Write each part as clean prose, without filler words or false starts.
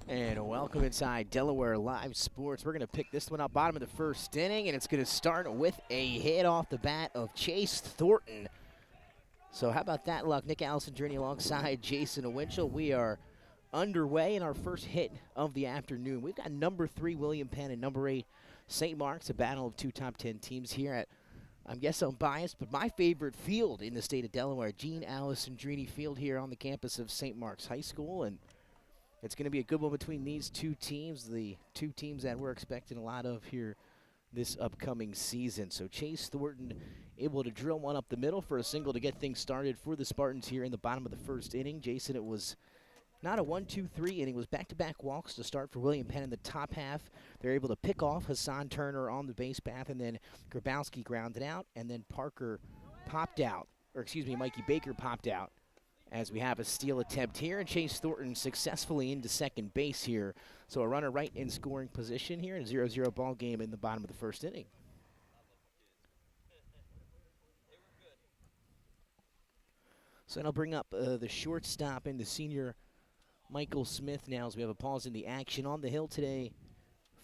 And welcome inside Delaware Live Sports. We're going to pick this one up bottom of the first inning, and it's going to start with a hit off the bat of Chase Thornton. So how about that luck? Nick Alessandrini alongside Jason Winchell. We are underway in our first hit of the afternoon. We've got number 3 William Penn and number 8 St. Mark's, a battle of two top 10 teams here at, I guess I'm biased, but my favorite field in the state of Delaware, Gene Alessandrini Field here on the campus of St. Mark's High School. And it's going to be a good one between these two teams, the two teams that we're expecting a lot of here this upcoming season. So Chase Thornton able to drill one up the middle for a single to get things started for the Spartans here in the bottom of the first inning. Jason, it was not a 1-2-3 inning. It was back-to-back walks to start for William Penn in the top half. They're able to pick off Hassan Turner on the base path, and then Grabowski grounded out, and then Parker popped out, or excuse me, Mikey Baker popped out, as we have a steal attempt here, and Chase Thornton successfully into second base here. So a runner right in scoring position here in a 0-0 ball game in the bottom of the first inning. So that'll bring up the shortstop and the senior Michael Smith now as we have a pause in the action on the hill today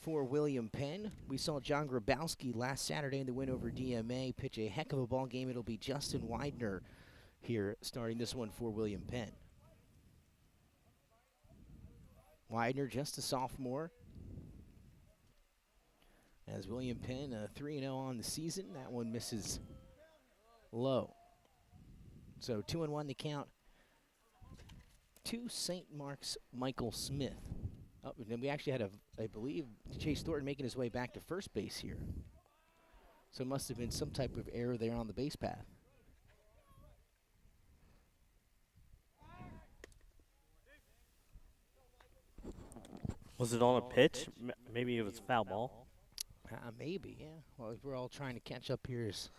for William Penn. We saw John Grabowski last Saturday in the win over DMA pitch a heck of a ball game. It'll be Justin Widener here starting this one for William Penn. Widener, just a sophomore. As William Penn 3-0 on the season, that one misses low. So 2-1 to count to St. Mark's Michael Smith. Oh, and then we actually had I believe, Chase Thornton making his way back to first base here. So it must have been some type of error there on the base path. Was it on a pitch? Maybe it was foul ball. Maybe, yeah. Well, we're all trying to catch up here as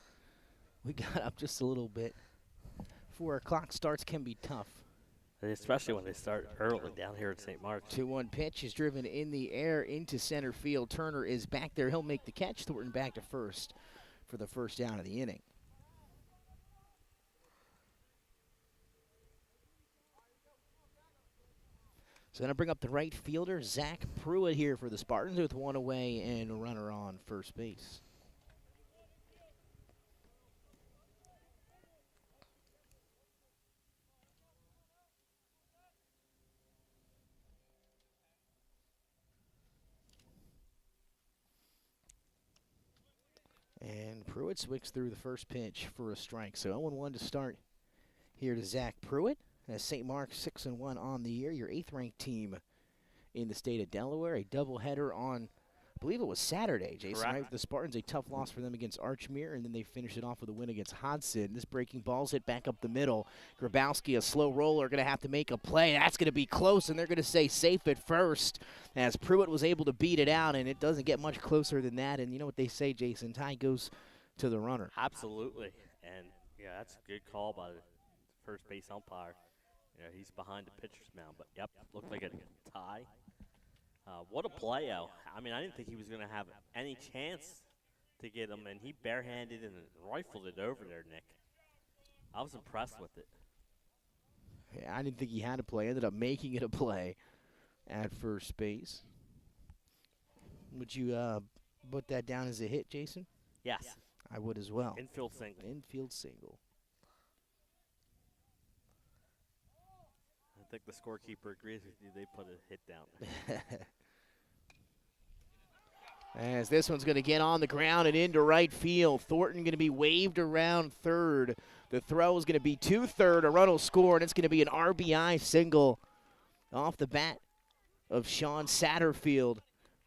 we got up just a little bit. 4 o'clock starts can be tough. Especially when they start early down here at St. Mark's. 2-1 pitch is driven in the air into center field. Turner is back there. He'll make the catch. Thornton back to first for the first down of the inning. So going to bring up the right fielder, Zach Pruitt here for the Spartans with one away and a runner on first base. And Pruitt swings through the first pitch for a strike. So 0-1 to start here to Zach Pruitt. As St. Mark's 6-1 on the year, your 8th-ranked team in the state of Delaware. A doubleheader on, I believe it was Saturday, Jason, right? The Spartans, a tough loss for them against Archmere, and then they finished it off with a win against Hodson. This breaking ball's hit back up the middle. Grabowski, a slow roller, going to have to make a play. That's going to be close, and they're going to say safe at first, as Pruitt was able to beat it out, and it doesn't get much closer than that. And you know what they say, Jason, tie goes to the runner. Absolutely, and yeah, that's a good call by the first base umpire. Yeah, he's behind the pitcher's mound, but yep, looked like a tie. What a play out. I mean, I didn't think he was going to have any chance to get him, and he barehanded and rifled it over there, Nick. I was impressed with it. Yeah, I didn't think he had a play. Ended up making it a play at first base. Would you put that down as a hit, Jason? Yes. I would as well. Infield single. Infield single. I think the scorekeeper agrees with you. They put a hit down. As this one's going to get on the ground and into right field. Thornton going to be waved around third. The throw is going to be to third. A run will score, and it's going to be an RBI single off the bat of Sean Satterfield.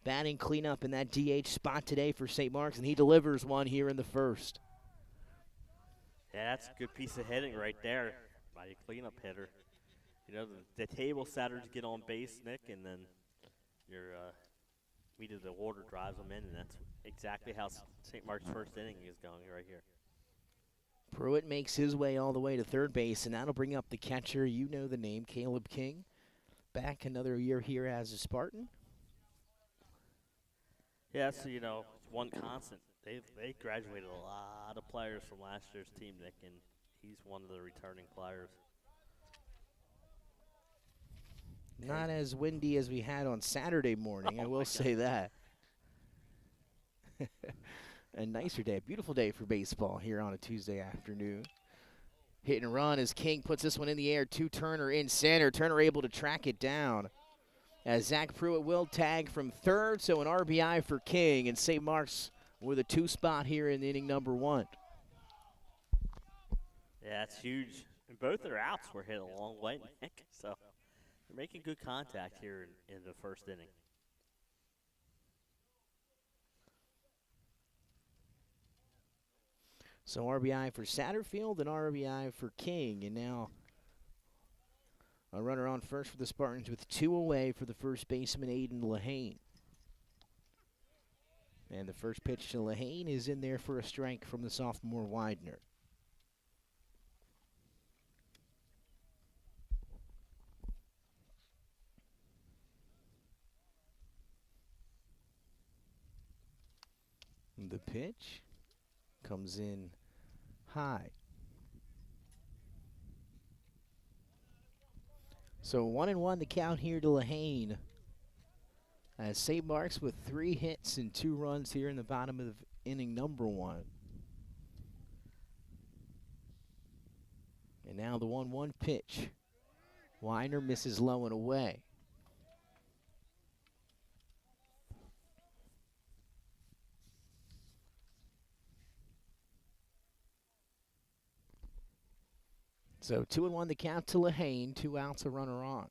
Batting cleanup in that DH spot today for St. Mark's, and he delivers one here in the first. Yeah, that's a good piece of hitting right there by a cleanup hitter. You know, the table setters get on base, Nick, and then your meat of the order drives them in, and that's exactly how St. Mark's first inning is going right here. Pruitt makes his way all the way to third base, and that'll bring up the catcher. You know the name, Caleb King. Back another year here as a Spartan. Yeah, so, you know, it's one constant. They graduated a lot of players from last year's team, Nick, and he's one of the returning players. Not as windy as we had on Saturday morning, I will say that. A nicer day, a beautiful day for baseball here on a Tuesday afternoon. Hit and run as King puts this one in the air to Turner in center. Turner able to track it down as Zach Pruitt will tag from third, so an RBI for King, and St. Mark's with a 2 spot here in inning number 1. Yeah, that's huge. And both their outs were hit a long way, Nick. So they're making good contact here in the first inning. So RBI for Satterfield and RBI for King, and now a runner on first for the Spartans with 2 away for the first baseman, Aiden Lehane. And the first pitch to Lehane is in there for a strike from the sophomore Widener. The pitch comes in high. So 1-1 the count here to Lehane. As St. Mark's with 3 hits and 2 runs here in the bottom of inning number 1. And now the 1-1 pitch. Weiner misses low and away. So 2-1 the count to Lehane, 2 outs, a runner on.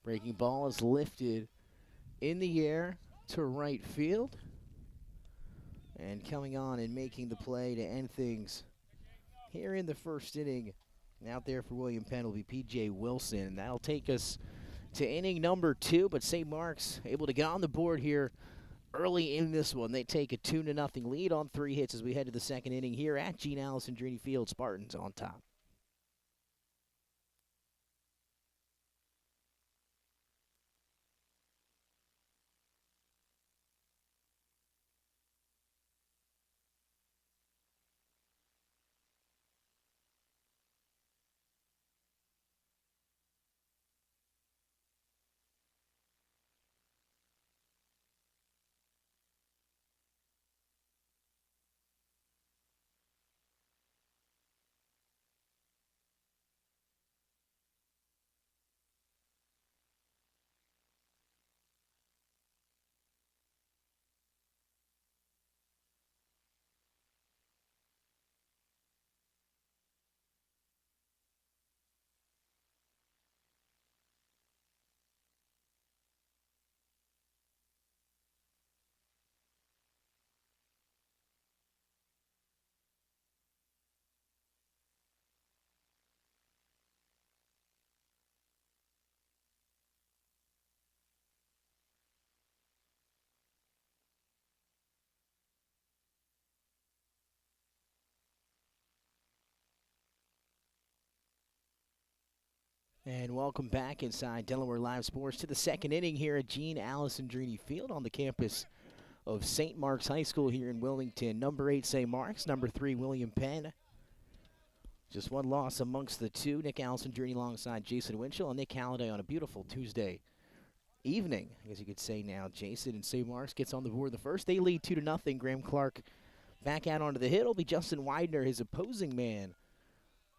Breaking ball is lifted in the air to right field. And coming on and making the play to end things here in the first inning. Out there for William Penn will be P.J. Wilson. That'll take us to inning number 2, but St. Mark's able to get on the board here early in this one. They take a 2-0 lead on 3 hits as we head to the second inning here at Gene Alessandrini Field. Spartans on top. And welcome back inside Delaware Live Sports to the second inning here at Gene Alessandrini Field on the campus of St. Mark's High School here in Wilmington. Number 8, St. Mark's. Number 3, William Penn. Just one loss amongst the two. Nick Alessandrini alongside Jason Winchell and Nick Halliday on a beautiful Tuesday evening, I guess you could say now. Jason and St. Mark's gets on the board the first. They lead 2-0. Graham Clark back out onto the hit. It'll be Justin Widener, his opposing man,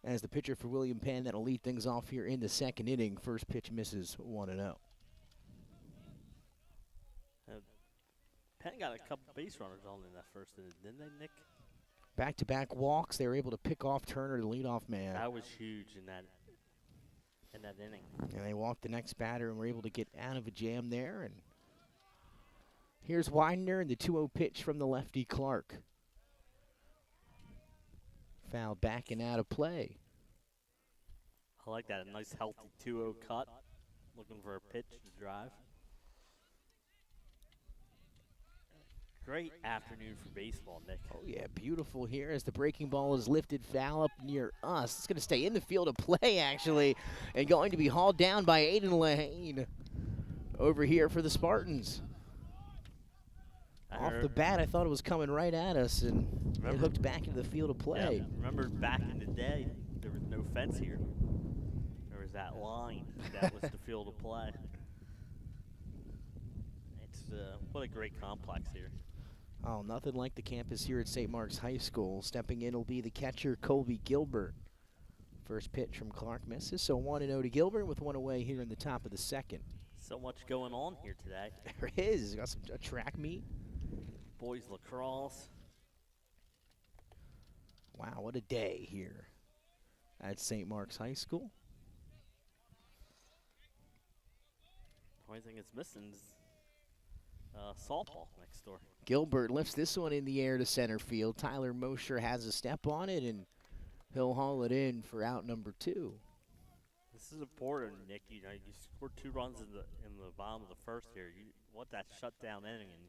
as the pitcher for William Penn. That'll lead things off here in the second inning. First pitch misses 1-0. Penn got a couple base runners on in that first inning, didn't they, Nick? Back-to-back walks. They were able to pick off Turner, the leadoff man. That was huge in that inning. And they walked the next batter and were able to get out of a jam there. And here's Widener and the 2-0 pitch from the lefty Clark. Foul back and out of play. I like that. A nice, healthy 2-0 cut. Looking for a pitch to drive. Great afternoon for baseball, Nick. Oh, yeah, beautiful here as the breaking ball is lifted foul up near us. It's going to stay in the field of play, actually, and going to be hauled down by Aiden Lehane over here for the Spartans. Off the bat, I thought it was coming right at us, and it hooked back into the field of play. Yeah, remember back in the day, there was no fence here. There was that line that was the field of play. It's what a great complex here. Oh, nothing like the campus here at St. Mark's High School. Stepping in will be the catcher, Colby Gilbert. First pitch from Clark misses, so 1-0 to Gilbert with one away here in the top of the second. So much going on here today. There is. Got a track meet. Boys lacrosse. Wow, what a day here at St. Mark's High School. The only thing it's missing is softball next door. Gilbert lifts this one in the air to center field. Tyler Mosher has a step on it, and he'll haul it in for out number 2. This is important, Nick. You know, you scored 2 runs in the bottom of the first here. You want that shutdown inning, and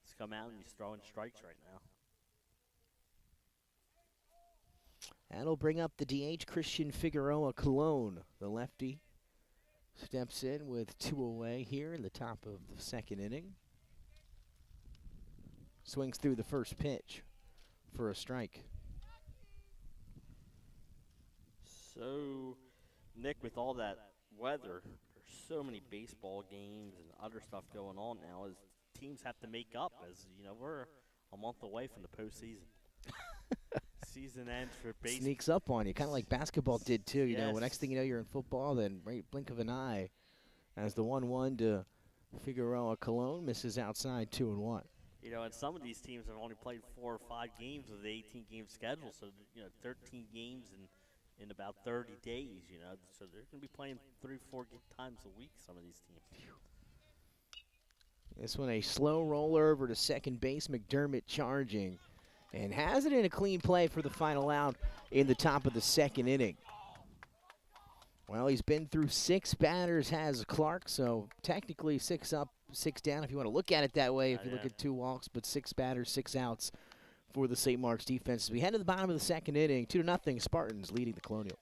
he's come out and he's throwing strikes right now. That'll bring up the DH, Christian Figueroa Colon. The lefty steps in with 2 away here in the top of the second inning. Swings through the first pitch for a strike. So, Nick, with all that weather, there's so many baseball games and other stuff going on now. As teams have to make up, as you know, we're a month away from the postseason. Season ends for baseball. Sneaks up on you, kind of like basketball did too. You know, Yes. next thing you know, you're in football. Then right blink of an eye, as the 1-1 to Figueroa Colon misses outside 2-1. You know, and some of these teams have only played 4 or 5 games of the 18-game schedule, so you know, 13 games in about 30 days. You know, so they're going to be playing 3 or 4 times a week. Some of these teams. This one a slow roller over to second base. McDermott charging, and has it in a clean play for the final out in the top of the second inning. Well, he's been through 6 batters, has Clark, so technically 6 up, 6 down, if you want to look at it that way, if you look at 2 walks, but 6 batters, 6 outs for the St. Mark's defense. As we head to the bottom of the second inning, 2-0, Spartans leading the Colonials.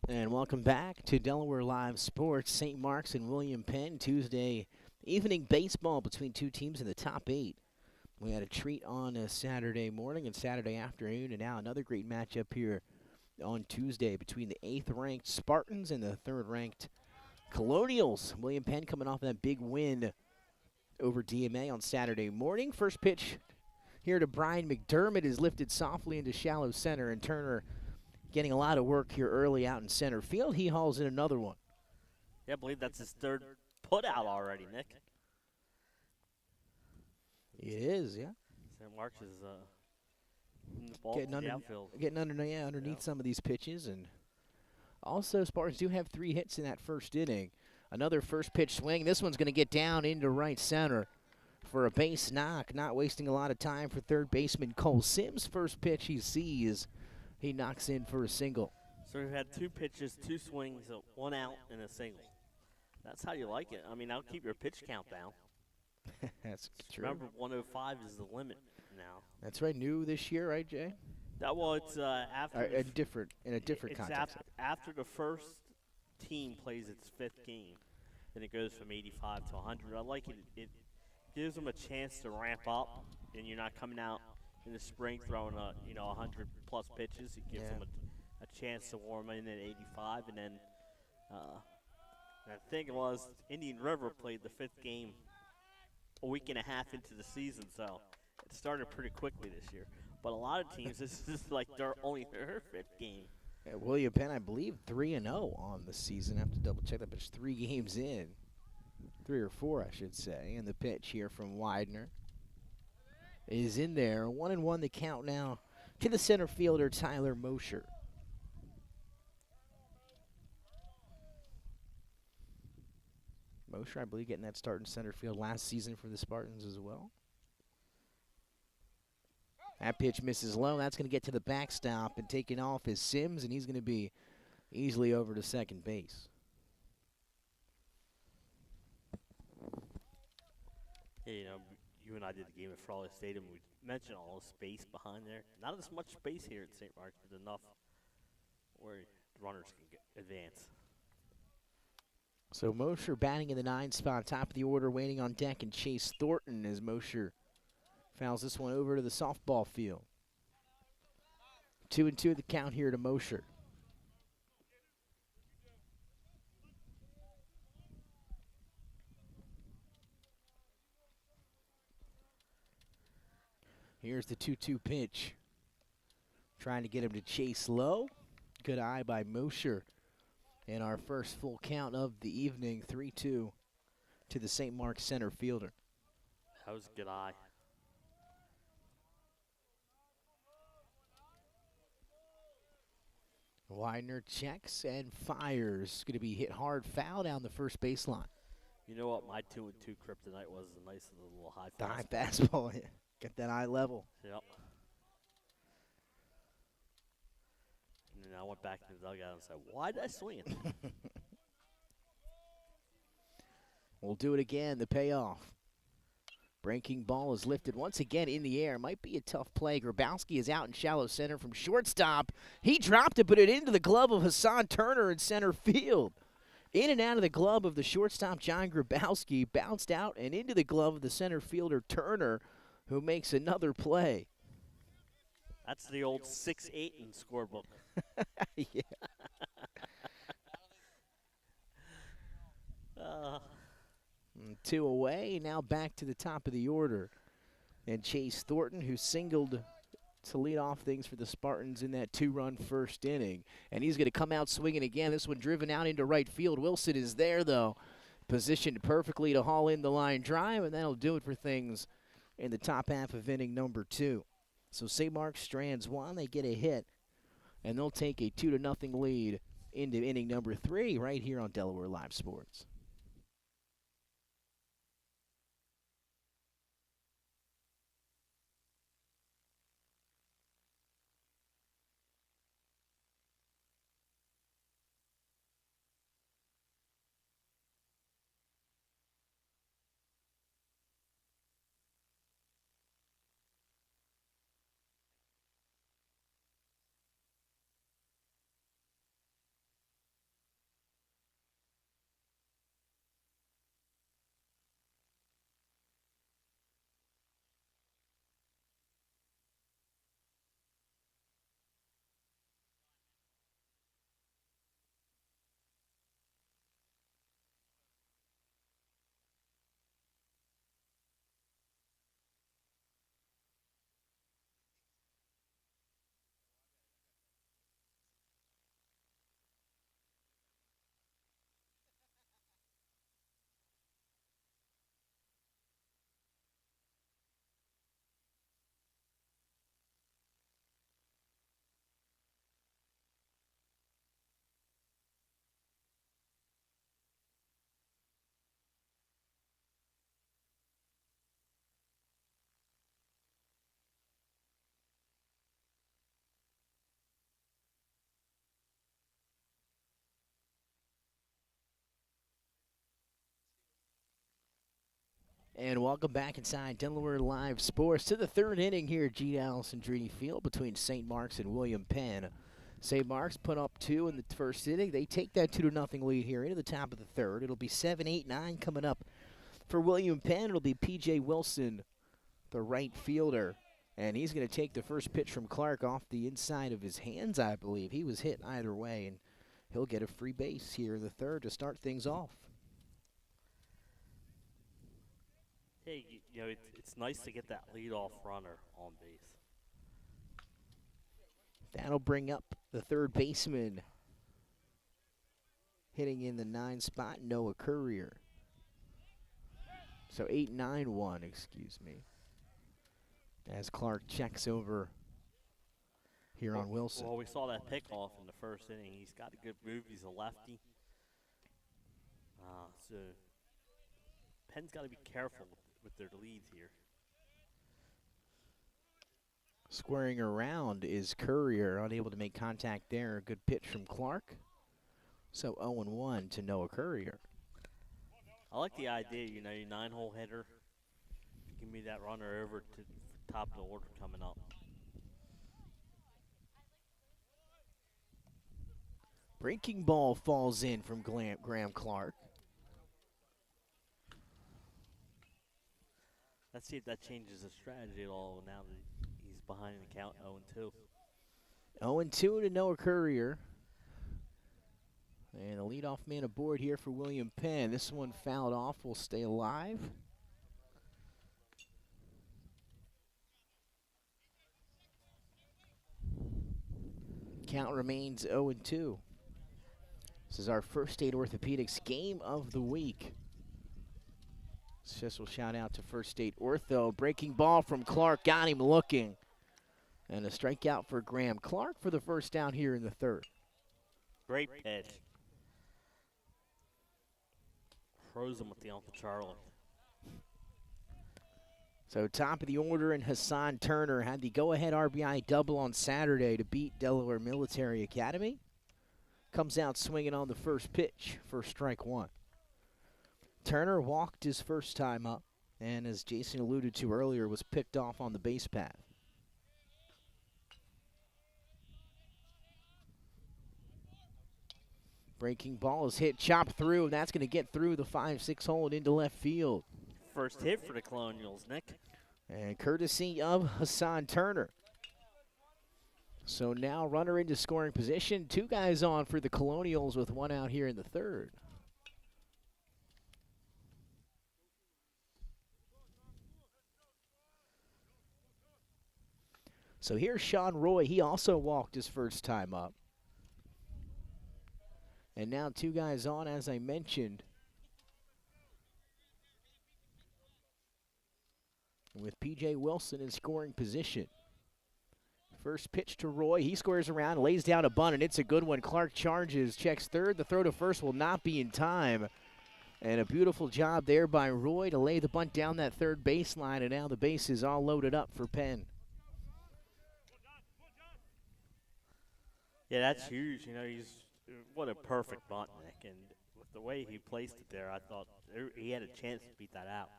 And welcome back to Delaware Live Sports. St. Mark's and William Penn, Tuesday evening baseball between 2 teams in the top 8. We had a treat on a Saturday morning and Saturday afternoon, and now another great matchup here on Tuesday between the 8th-ranked Spartans and the 3rd-ranked Colonials. William Penn coming off that big win over DMA on Saturday morning. First pitch here to Brian McDermott is lifted softly into shallow center, and Turner getting a lot of work here early out in center field. He hauls in another one. Yeah, I believe that's his 3rd put out already, Nick. It is, yeah. St. Mark's is in the ball Getting, to the outfield. underneath some of these pitches. And also, Spartans do have 3 hits in that first inning. Another first pitch swing. This one's going to get down into right center for a base knock. Not wasting a lot of time for third baseman Cole Sims. First pitch he sees, he knocks in for a single. So we've had 2 pitches, 2 swings, 1 out, and a single. That's how you like it. I mean, I'll keep your pitch count down. That's true. Remember, 105 is the limit now. That's right. New this year, right, Jay? It's after In a different it's context. after the first team plays its 5th game, then it goes from 85 to 100. I like it. It gives them a chance to ramp up, and you're not coming out in the spring throwing 100 plus pitches. It gives them a chance to warm in at 85, and then I think it was Indian River played the 5th game a week and a half into the season, so it started pretty quickly this year. But a lot of teams, this is like only their 5th game. William Penn, I believe, 3-0 on the season. I have to double check that, but it's 3 games in. 3 or 4, I should say. And the pitch here from Widener is in there. 1-1 the count now to the center fielder, Tyler Mosher. Mosher, I believe, getting that start in center field last season for the Spartans as well. That pitch misses low. That's going to get to the backstop, and taking off is Sims, and he's going to be easily over to second base. Yeah, you know, you and I did the game at Frawley Stadium. We mentioned all the space behind there. Not as much space here at St. Mark's, but enough where runners can advance. So Mosher batting in the 9 spot, top of the order, waiting on deck, and Chase Thornton as Mosher fouls this one over to the softball field. 2-2 the count here to Mosher. Here's the 2-2 pitch. Trying to get him to chase low. Good eye by Mosher. And our first full count of the evening, 3-2 to the St. Mark's center fielder. That was a good eye. Widener checks and fires. Going to be hit hard, foul down the first baseline. You know what my 2-2 kryptonite was? A nice little high The fastball. high fastball. Got that eye level. Yep. And then I went back to the dugout and said, why did I swing it? We'll do it again, the payoff. Breaking ball is lifted once again in the air. Might be a tough play. Grabowski is out in shallow center from shortstop. He dropped it, put it into the glove of Hassan Turner in center field. In and out of the glove of the shortstop, John Grabowski, bounced out and into the glove of the center fielder, Turner, who makes another play. That's the old 6-8 in the scorebook. Yeah. And 2 away, now back to the top of the order. And Chase Thornton, who singled to lead off things for the Spartans in that 2-run first inning. And he's going to come out swinging again. This one driven out into right field. Wilson is there, though, positioned perfectly to haul in the line drive, and that'll do it for things in the top half of inning number 2. So St. Mark's strands 1, they get a hit, and they'll take a 2-0 lead into inning number 3 right here on Delaware Live Sports. And welcome back inside Delaware Live Sports to the 3rd inning here at G. Allison Drini Field between St. Mark's and William Penn. St. Mark's put up 2 in the first inning. They take that 2-0 lead here into the top of the 3rd. It'll be 7, 8, 9 coming up for William Penn. It'll be P.J. Wilson, the right fielder. And he's going to take the first pitch from Clark off the inside of his hands, I believe. He was hit either way, and he'll get a free base here in the 3rd to start things off. Hey, you know, it's nice to get that leadoff runner on base. That'll bring up the third baseman. Hitting in the 9 spot, Noah Courier. So 8-9-1, excuse me. As Clark checks over here on Wilson. Well, we saw that pickoff in the first inning. He's got a good move. He's a lefty. So Penn's got to be careful with their leads here. Squaring around is Courier, unable to make contact there. A good pitch from Clark. So 0-1 to Noah Courier. I like the idea, you know, your 9-hole hitter. Give me that runner over to top of the order coming up. Breaking ball falls in from Graham Clark. Let's see if that changes the strategy at all now that he's behind in the count 0-2. 0-2 to Noah Courier. And a leadoff man aboard here for William Penn. This one fouled off, will stay alive. Count remains 0-2. This is our First State Orthopedics game of the week. Special shout out to First State Ortho. Breaking ball from Clark, got him looking. And a strikeout for Graham Clark for the first down here in the third. Great pitch. Froze him with the Uncle Charlie. So top of the order, and Hassan Turner had the go-ahead RBI double on Saturday to beat Delaware Military Academy. Comes out swinging on the first pitch for strike one. Turner walked his first time up, and as Jason alluded to earlier, was picked off on the base path. Breaking ball is hit, chopped through, and that's going to get through the 5-6 hole and into left field. First hit for the Colonials, Nick. And courtesy of Hassan Turner. So now runner into scoring position. 2 guys on for the Colonials with 1 out here in the third. So here's Sean Roy. He also walked his first time up. And now 2 guys on, as I mentioned, with P.J. Wilson in scoring position. First pitch to Roy. He squares around, lays down a bunt, and it's a good one. Clark charges, checks third. The throw to first will not be in time. And a beautiful job there by Roy to lay the bunt down that third baseline, and now the base is all loaded up for Penn. Yeah, that's huge. You know, what a perfect bunt, Nick. And with the way he placed it there, I thought he had a chance to beat that out.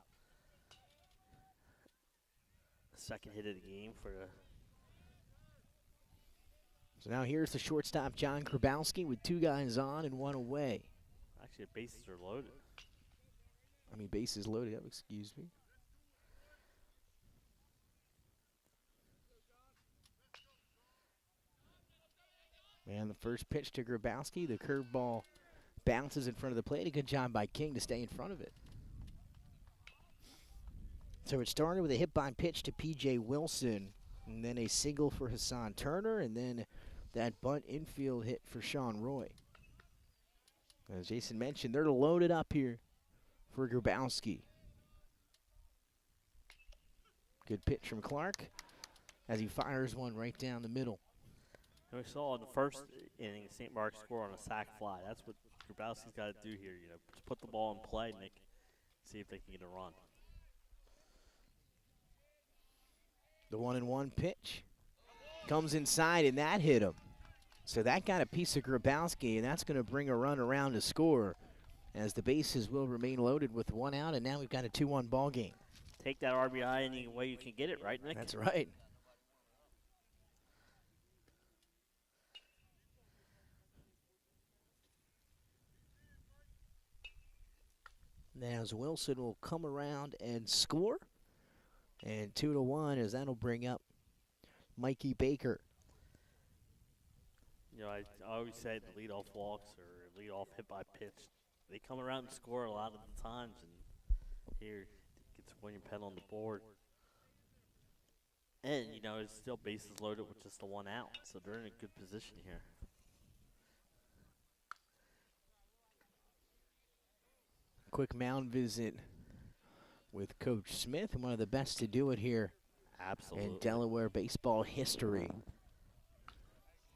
Second hit of the game for the. So now here's the shortstop, John Grabowski, with 2 guys on and 1 away. Actually, the bases are loaded. Bases loaded up, excuse me. And the first pitch to Grabowski, the curveball bounces in front of the plate. A good job by King to stay in front of it. So it started with a hit by pitch to P.J. Wilson, and then a single for Hassan Turner, and then that bunt infield hit for Sean Roy. As Jason mentioned, they're loaded up here for Grabowski. Good pitch from Clark as he fires one right down the middle. And we saw in the first inning, St. Mark's score on a sac fly. That's what Grabowski's got to do here. You know, just put the ball in play, Nick, see if they can get a run. The 1-1 pitch comes inside, and that hit him. So that got a piece of Grabowski, and that's going to bring a run around to score as the bases will remain loaded with 1 out, and now we've got a 2-1 ball game. Take that RBI any way you can get it, right, Nick? That's right. Now as Wilson will come around and score. And 2-1 as that'll bring up Mikey Baker. You know, I always say the leadoff walks or leadoff hit by pitch, they come around and score a lot of the times, and here gets William Penn on the board. And, you know, it's still bases loaded with just the one out, so they're in a good position here. Quick mound visit with Coach Smith, one of the best to do it here Absolutely. in Delaware baseball history.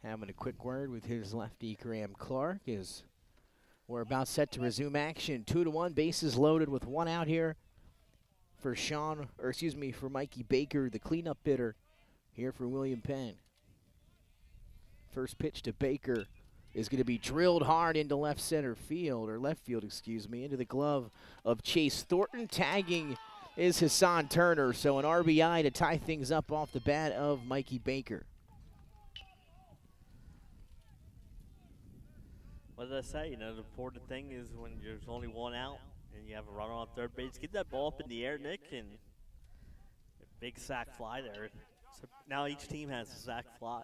Having a quick word with his lefty Graham Clark as we're about set to resume action. 2-1, bases loaded with one out here for for Mikey Baker, the cleanup hitter here for William Penn. First pitch to Baker is going to be drilled hard into left field, into the glove of Chase Thornton. Tagging is Hassan Turner, so an RBI to tie things up off the bat of Mikey Baker. What did I say? You know, the important thing is when there's only one out and you have a runner on third base, get that ball up in the air, Nick, and a big sac fly there. So now each team has a sac fly.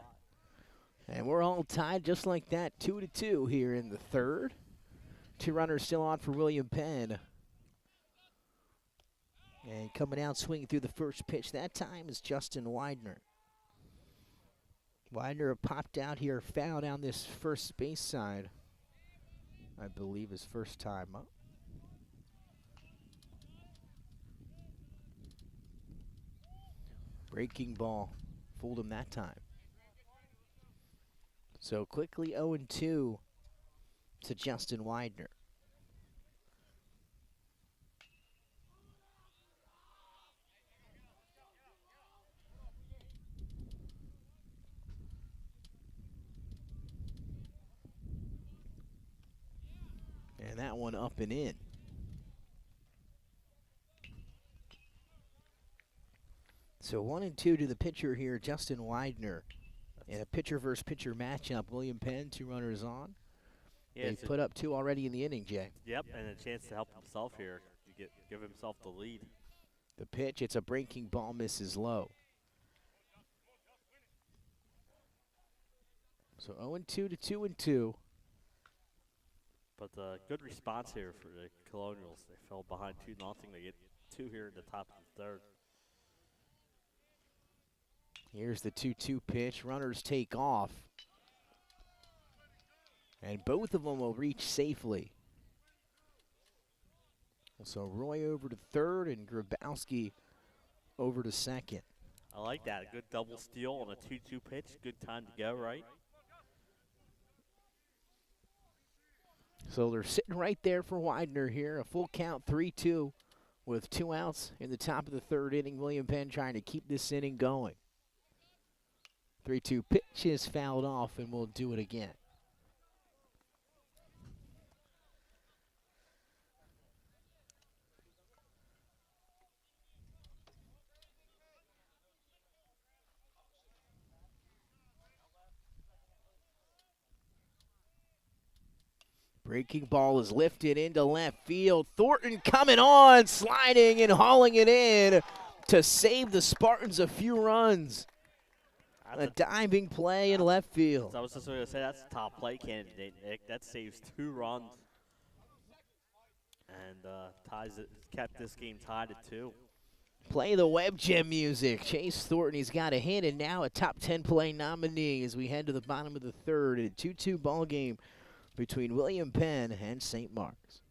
And we're all tied just like that, 2-2 here in the third. Two runners still on for William Penn. And coming out swinging through the first pitch that time is Justin Widener. Widener popped out here, foul down this first base side. I believe his first time up. Breaking ball, fooled him that time. So quickly 0-2 to Justin Widener. And that one up and in. So 1-2 to the pitcher here, Justin Widener. In a pitcher versus pitcher matchup, William Penn, two runners on. Yeah, They've put up two already in the inning, Jay. Yep, and a chance to help himself here, to give himself the lead. The pitch, it's a breaking ball, misses low. So 0-2 to 2-2. But good response here for the Colonials. They fell behind 2-0. They get two here in the top of the third. Here's the 2-2 pitch. Runners take off. And both of them will reach safely. So Roy over to third and Grabowski over to second. I like that. A good double steal on a 2-2 pitch. Good time to go, right? So they're sitting right there for Widener here. A full count, 3-2 with two outs in the top of the third inning. William Penn trying to keep this inning going. 3-2 pitch is fouled off, and we'll do it again. Breaking ball is lifted into left field. Thornton coming on, sliding and hauling it in to save the Spartans a few runs. A diving play in left field. So I was just going to say that's a top play candidate, Nick. That saves 2 runs and kept this game tied at 2. Play the Web Gem music. Chase Thornton, he's got a hit and now a top 10 play nominee as we head to the bottom of the third in a 2-2 ball game between William Penn and St. Mark's.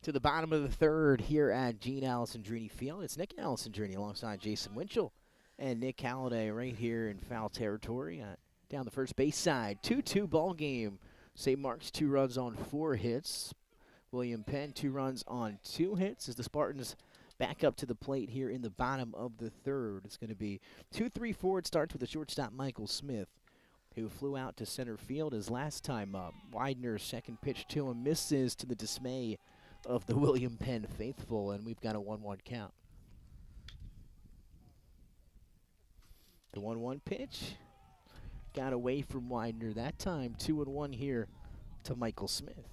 to the bottom of the third here at Gene Alessandrini Field. It's Nick Alessandrini alongside Jason Winchell and Nick Halliday right here in foul territory down the first base side. 2-2 ball game. St. Mark's 2 runs on 4 hits. William Penn 2 runs on 2 hits as the Spartans back up to the plate here in the bottom of the third. It's going to be 2-3 forward starts with the shortstop Michael Smith, who flew out to center field his last time up. Widener's second pitch to him misses to the dismay of the William Penn faithful, and we've got a 1-1 count. The 1-1 pitch got away from Widener that time. 2-1 here to Michael Smith.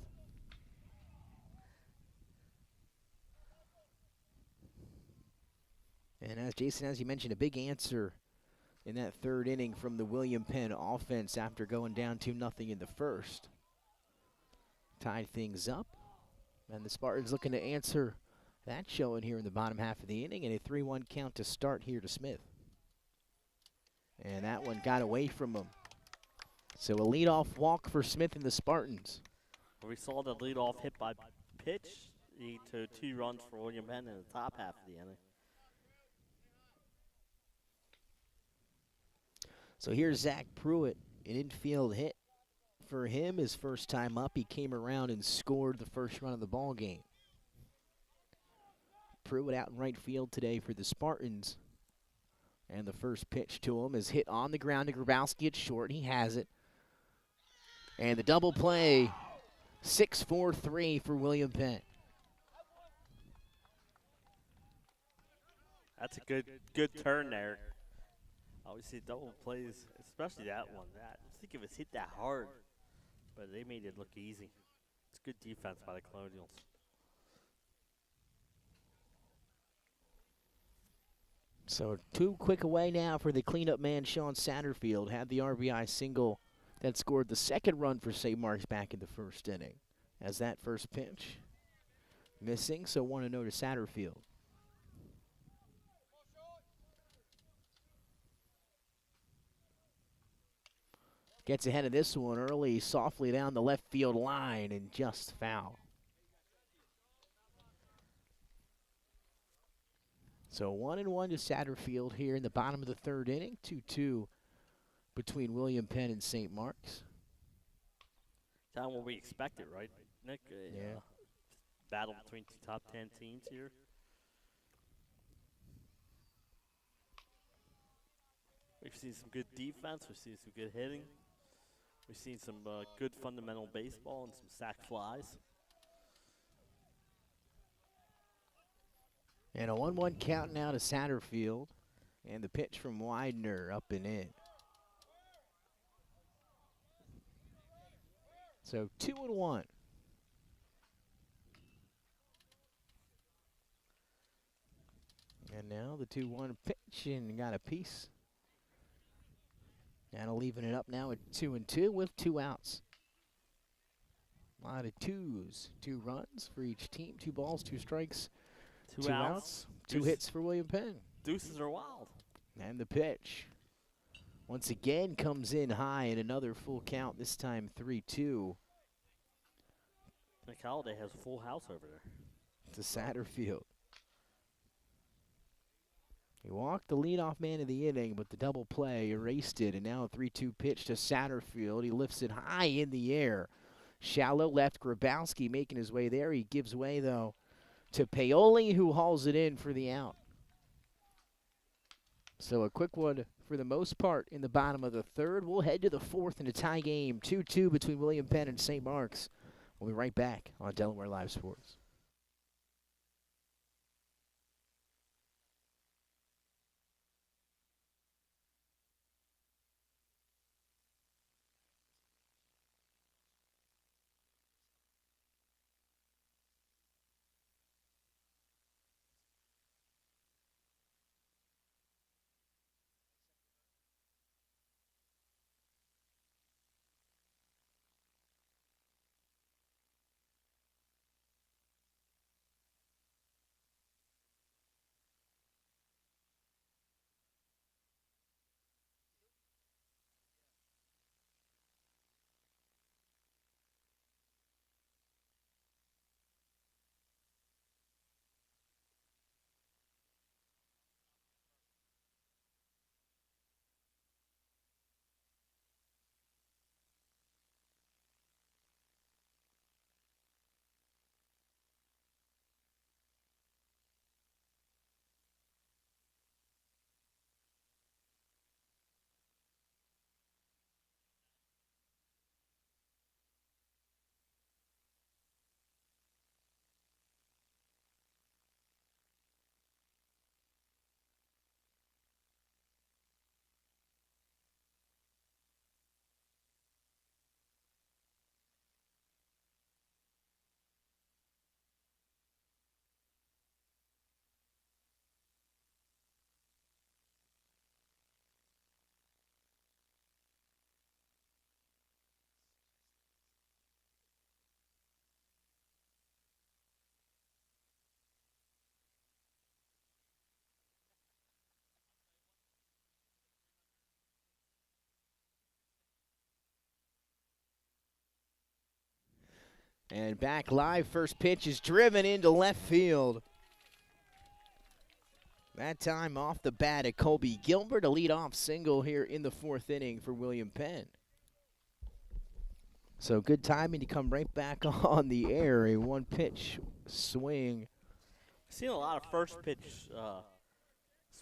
And as Jason, as you mentioned, a big answer in that third inning from the William Penn offense after going down 2-0 in the first. Tied things up, and the Spartans looking to answer that showing here in the bottom half of the inning, and a 3-1 count to start here to Smith. And that one got away from him. So a leadoff walk for Smith and the Spartans. We saw the leadoff hit by pitch to 2 runs for William Penn in the top half of the inning. So here's Zach Pruitt, an infield hit for him. His first time up, he came around and scored the first run of the ball game. Pruitt out in right field today for the Spartans. And the first pitch to him is hit on the ground to Grabowski at short. He has it. And the double play, 6-4-3 for William Penn. That's a good turn there. Obviously, double plays, especially that one. I don't think it was hit that hard, but they made it look easy. It's good defense by the Colonials. So 2 quick away now for the cleanup man, Sean Satterfield. Had the RBI single that scored the second run for St. Mark's back in the first inning. As that first pitch missing, so 1-0 to Satterfield. Gets ahead of this one early, softly down the left field line, and just foul. So 1-1 to Satterfield here in the bottom of the third inning. 2-2 between William Penn and St. Mark's. Kind of what we expected, right, Nick? Yeah. Battle between 2 top 10 teams here. We've seen some good defense. We've seen some good hitting. We've seen some good fundamental baseball and some sac flies. And a 1-1 count now to Satterfield. And the pitch from Widener up and in. So 2-1. And now the 2-1 pitch, and got a piece. And leaving it up now at 2-2 with 2 outs. A lot of twos. 2 runs for each team. 2 balls, 2 strikes. 2 outs. 2 hits for William Penn. Deuces are wild. And the pitch once again comes in high, and another full count, this time 3-2. Nick Halliday has a full house over there. To Satterfield. He walked the leadoff man of the inning, but the double play erased it, and now a 3-2 pitch to Satterfield. He lifts it high in the air. Shallow left, Grabowski making his way there. He gives way, though, to Paoli, who hauls it in for the out. So a quick one for the most part in the bottom of the third. We'll head to the fourth in a tie game, 2-2 between William Penn and St. Mark's. We'll be right back on Delaware Live Sports. And back live, first pitch is driven into left field. That time off the bat at Colby Gilbert, a leadoff single here in the fourth inning for William Penn. So good timing to come right back on the air, a one-pitch swing. Seen a lot of first pitch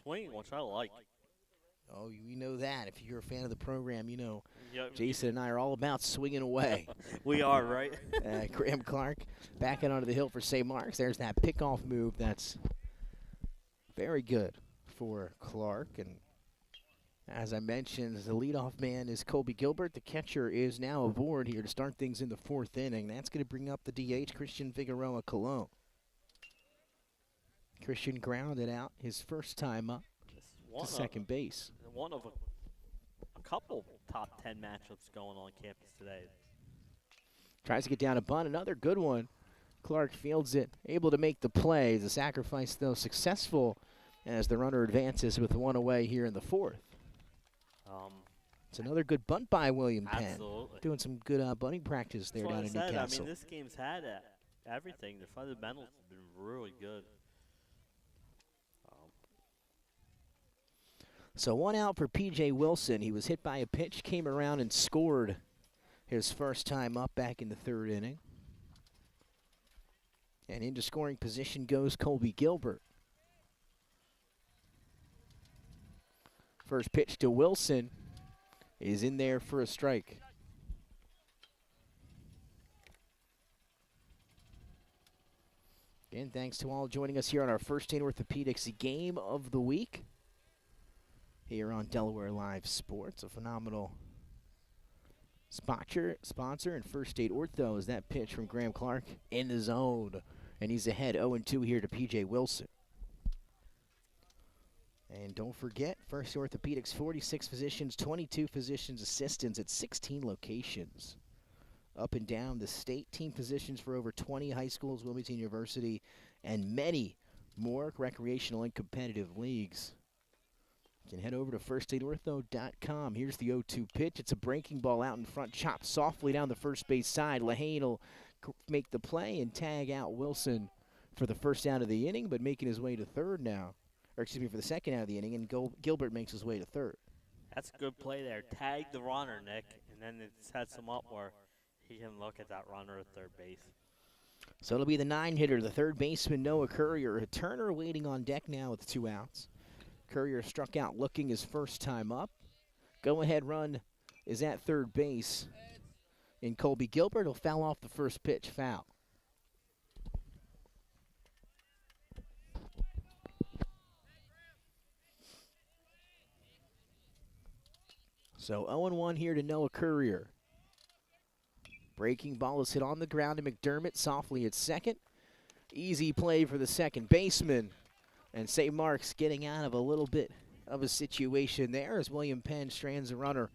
swinging, which I like. Oh, we know that. If you're a fan of the program, you know Yep. Jason and I are all about swinging away. We are, right? Graham Clark backing onto the hill for St. Mark's. There's that pickoff move that's very good for Clark. And as I mentioned, the leadoff man is Colby Gilbert. The catcher is now aboard here to start things in the fourth inning. That's going to bring up the DH, Christian Figueroa Colon. Christian grounded out his first time up to second base. One of a couple top 10 matchups going on campus today. Tries to get down a bunt, another good one. Clark fields it, able to make the play. The sacrifice, though, successful as the runner advances with one away here in the fourth. It's another good bunt by William Penn. Absolutely. Doing some good bunting practice there down in Newcastle. I mean, this game's had everything. The fundamentals have been really good. So one out for P.J. Wilson. He was hit by a pitch, came around and scored his first time up back in the third inning. And into scoring position goes Colby Gilbert. First pitch to Wilson is in there for a strike. Again, thanks to all joining us here on our First Aid Orthopedics Game of the Week here on Delaware Live Sports. A phenomenal sponsor and First Aid Ortho is that pitch from Graham Clark in the zone. And he's ahead 0-2 here to P.J. Wilson. And don't forget, First Orthopedics, 46 physicians, 22 physicians assistants at 16 locations. Up and down the state, team physicians for over 20 high schools, Wilmington University, and many more recreational and competitive leagues. You can head over to firstaidortho.com. Here's the 0-2 pitch. It's a breaking ball out in front, chopped softly down the first base side. Lehane will make the play and tag out Wilson for the first out of the inning, but making his way to third now. Or excuse me, for the second out of the inning, and Gilbert makes his way to third. That's a good play there. Tag the runner, Nick, and then it sets him up where he can look at that runner at third base. So it'll be the 9-hitter, the third baseman, Noah Courier. A Turner waiting on deck now with 2 outs. Courier struck out looking his first time up. Go-ahead run is at third base. And Colby Gilbert will foul off the first pitch, foul. So 0-1 here to Noah Courier. Breaking ball is hit on the ground to McDermott, softly at second. Easy play for the second baseman. And St. Mark's getting out of a little bit of a situation there as William Penn strands a runner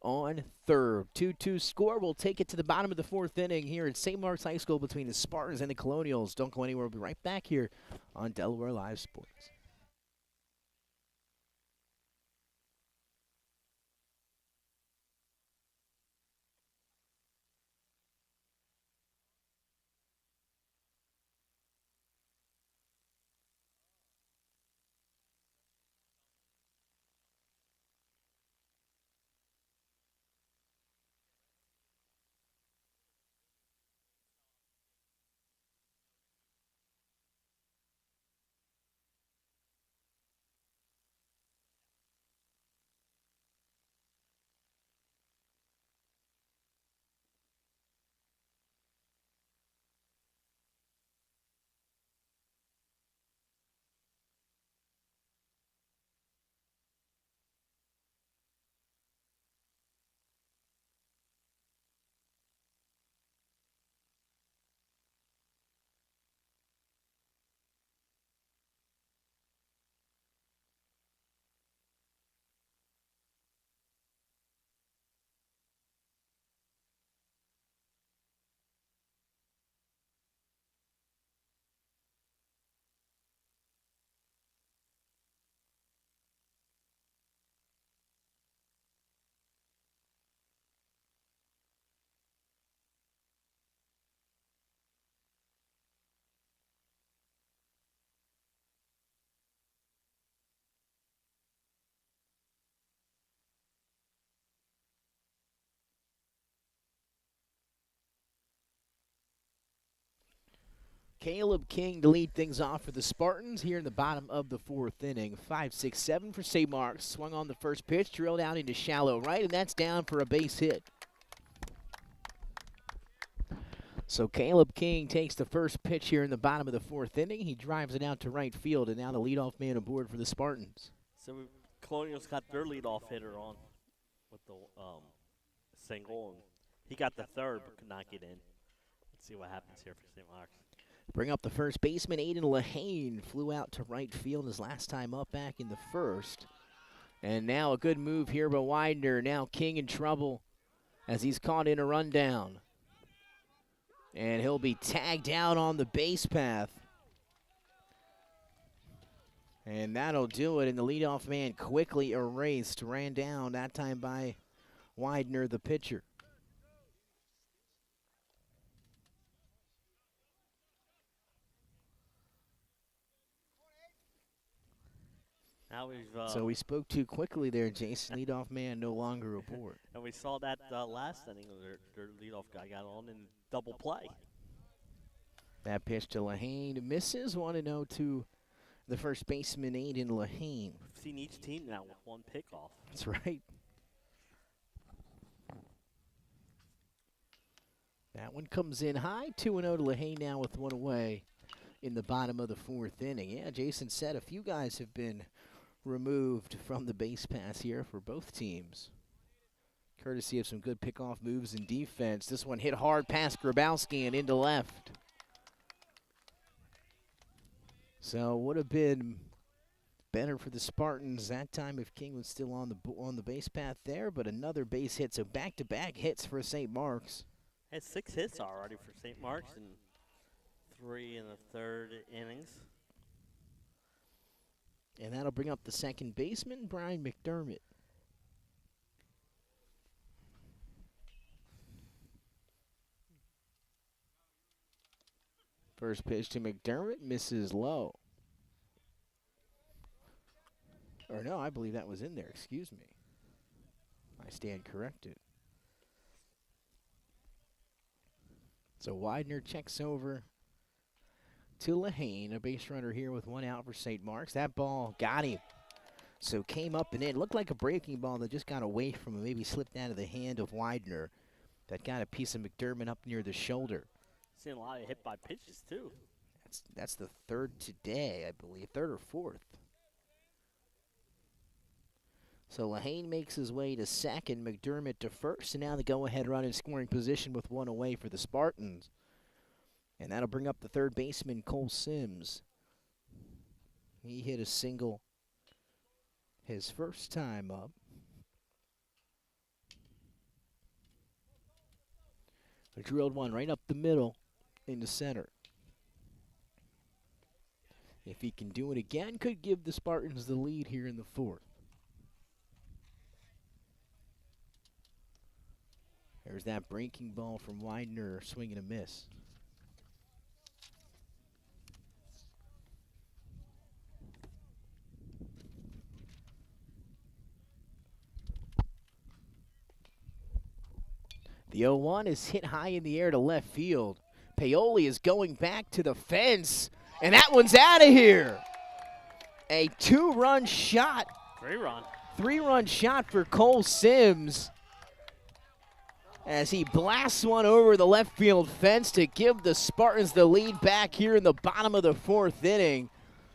on third. 2-2 score. We'll take it to the bottom of the fourth inning here at St. Mark's High School between the Spartans and the Colonials. Don't go anywhere. We'll be right back here on Delaware Live Sports. Caleb King to lead things off for the Spartans here in the bottom of the fourth inning. 5-6-7 for St. Mark's. Swung on the first pitch, drilled out into shallow right, and that's down for a base hit. So Caleb King takes the first pitch here in the bottom of the fourth inning. He drives it out to right field, and now the leadoff man aboard for the Spartans. So Colonials got their leadoff hitter on with the single, and he got the third but could not get in. Let's see what happens here for St. Mark's. Bring up the first baseman, Aiden Lehane, flew out to right field his last time up back in the first. And now a good move here by Widener. Now King in trouble as he's caught in a rundown. And he'll be tagged out on the base path. And that'll do it, and the leadoff man quickly erased, ran down, that time by Widener, the pitcher. Now we've So we spoke too quickly there, Jason. Leadoff man no longer aboard. and we saw that last inning, their leadoff guy got on in double play. That pitch to Lehane misses, 1-0 to the first baseman, Aiden Lehane. We've seen each team now with one pickoff. That's right. That one comes in high, 2-0 to Lehane now with one away in the bottom of the fourth inning. Yeah, Jason said a few guys have been removed from the base pass here for both teams, courtesy of some good pickoff moves and defense. This one hit hard past Grabowski and into left. So would have been better for the Spartans that time if King was still on the base path there, but another base hit, so back-to-back hits for St. Mark's. Had 6 hits already for St. Mark's and 3 in the third innings. And that'll bring up the second baseman, Brian McDermott. First pitch to McDermott, misses low. Or no, I believe that was in there, excuse me. I stand corrected. So Widener checks over to Lehane, a base runner here with one out for St. Mark's. That ball got him. So came up and in. Looked like a breaking ball that just got away from him, maybe slipped out of the hand of Widener. That got a piece of McDermott up near the shoulder. Seen a lot of hit by pitches too. That's the third today, I believe, third or fourth. So Lehane makes his way to second, McDermott to first, and now the go-ahead run in scoring position with one away for the Spartans. And that'll bring up the third baseman, Cole Sims. He hit a single his first time up. A drilled one right up the middle into center. If he can do it again, could give the Spartans the lead here in the fourth. There's that breaking ball from Widener, swing and a miss. The 0-1 is hit high in the air to left field. Paoli is going back to the fence, and that one's out of here. A 2-run shot. 3-run. 3-run shot for Cole Sims as he blasts one over the left field fence to give the Spartans the lead back here in the bottom of the fourth inning.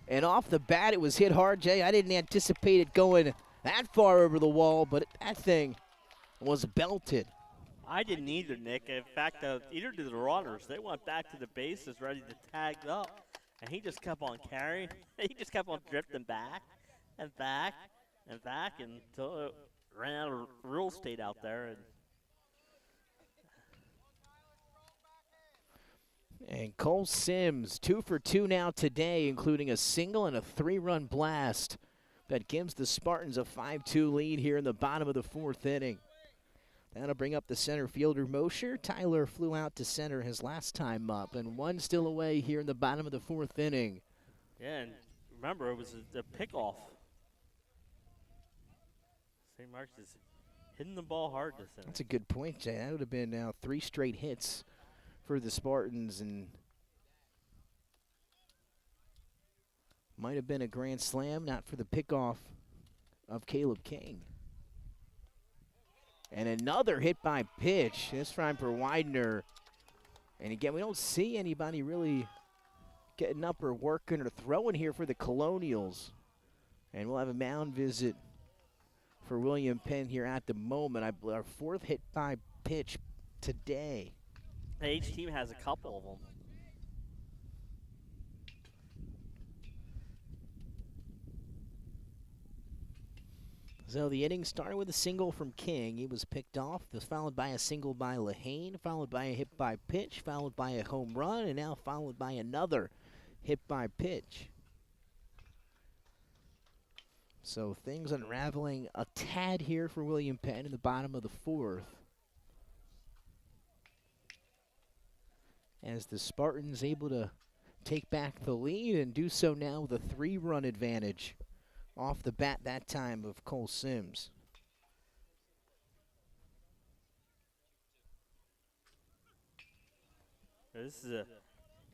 And off the bat, it was hit hard, Jay. I didn't anticipate it going that far over the wall, but that thing was belted. I didn't either, Nick. In fact, either did the runners. They went back to the bases ready to tag up, and he just kept on carrying. He just kept on drifting back and back and back until it ran out of real estate out there. And Cole Sims, 2 for 2 now today, including a single and a 3-run blast that gives the Spartans a 5-2 lead here in the bottom of the fourth inning. That'll bring up the center fielder, Mosher. Tyler flew out to center his last time up, and one still away here in the bottom of the fourth inning. Yeah, and remember, it was a pickoff. St. Mark's is hitting the ball hard to center. That's a good point, Jay. That would have been now 3 straight hits for the Spartans, and Might have been a grand slam, not for the pickoff of Caleb King. And another hit by pitch, this time for Widener. And again, we don't see anybody really getting up or working or throwing here for the Colonials. And we'll have a mound visit for William Penn here at the moment. Our fourth hit by pitch today. Hey, each team has a couple of them. So the inning started with a single from King. He was picked off. This followed by a single by Lehane, followed by a hit by pitch, followed by a home run, and now followed by another hit by pitch. So things unraveling a tad here for William Penn in the bottom of the fourth. As the Spartans able to take back the lead and do so now with a 3-run advantage off the bat that time of Cole Sims. This is,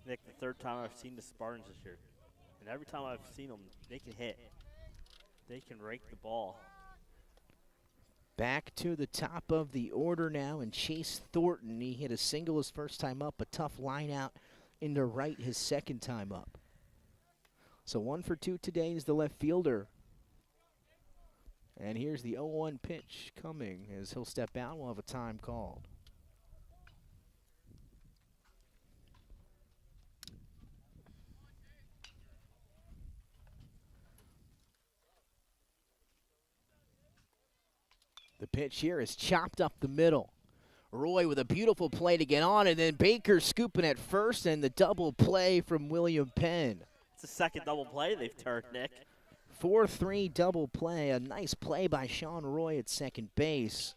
Nick, the third time I've seen the Spartans this year. And every time I've seen them, they can hit. They can rake the ball. Back to the top of the order now, and Chase Thornton, he hit a single his first time up, a tough line out into right his second time up. So 1 for 2 today is the left fielder. And here's the 0-1 pitch coming as he'll step out. We'll have a time called. The pitch here is chopped up the middle. Roy with a beautiful play to get on, and then Baker scooping at first, and the double play from William Penn. It's the second double play they've turned, Nick. 4-3 double play. A nice play by Sean Roy at second base.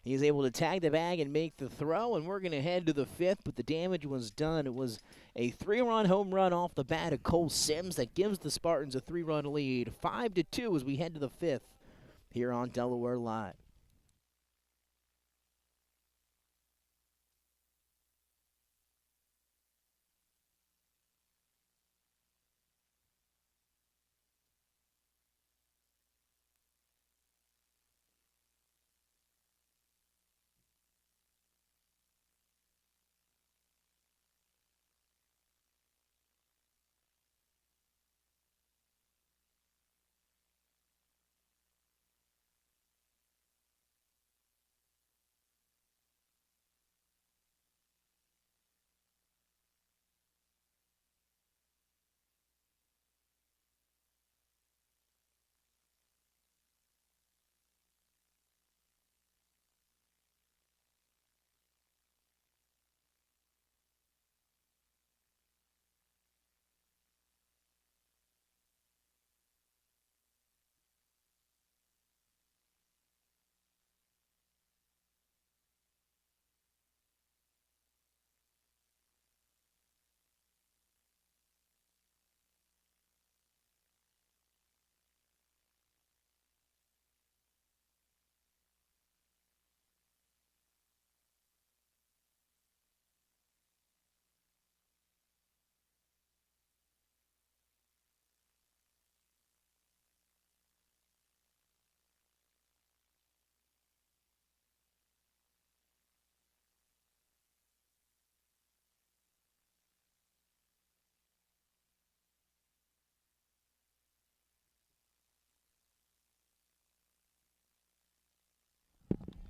He's able to tag the bag and make the throw, and we're going to head to the fifth, but the damage was done. It was a 3-run home run off the bat of Cole Sims that gives the Spartans a 3-run lead. 5-2 as we head to the fifth here on Delaware Live.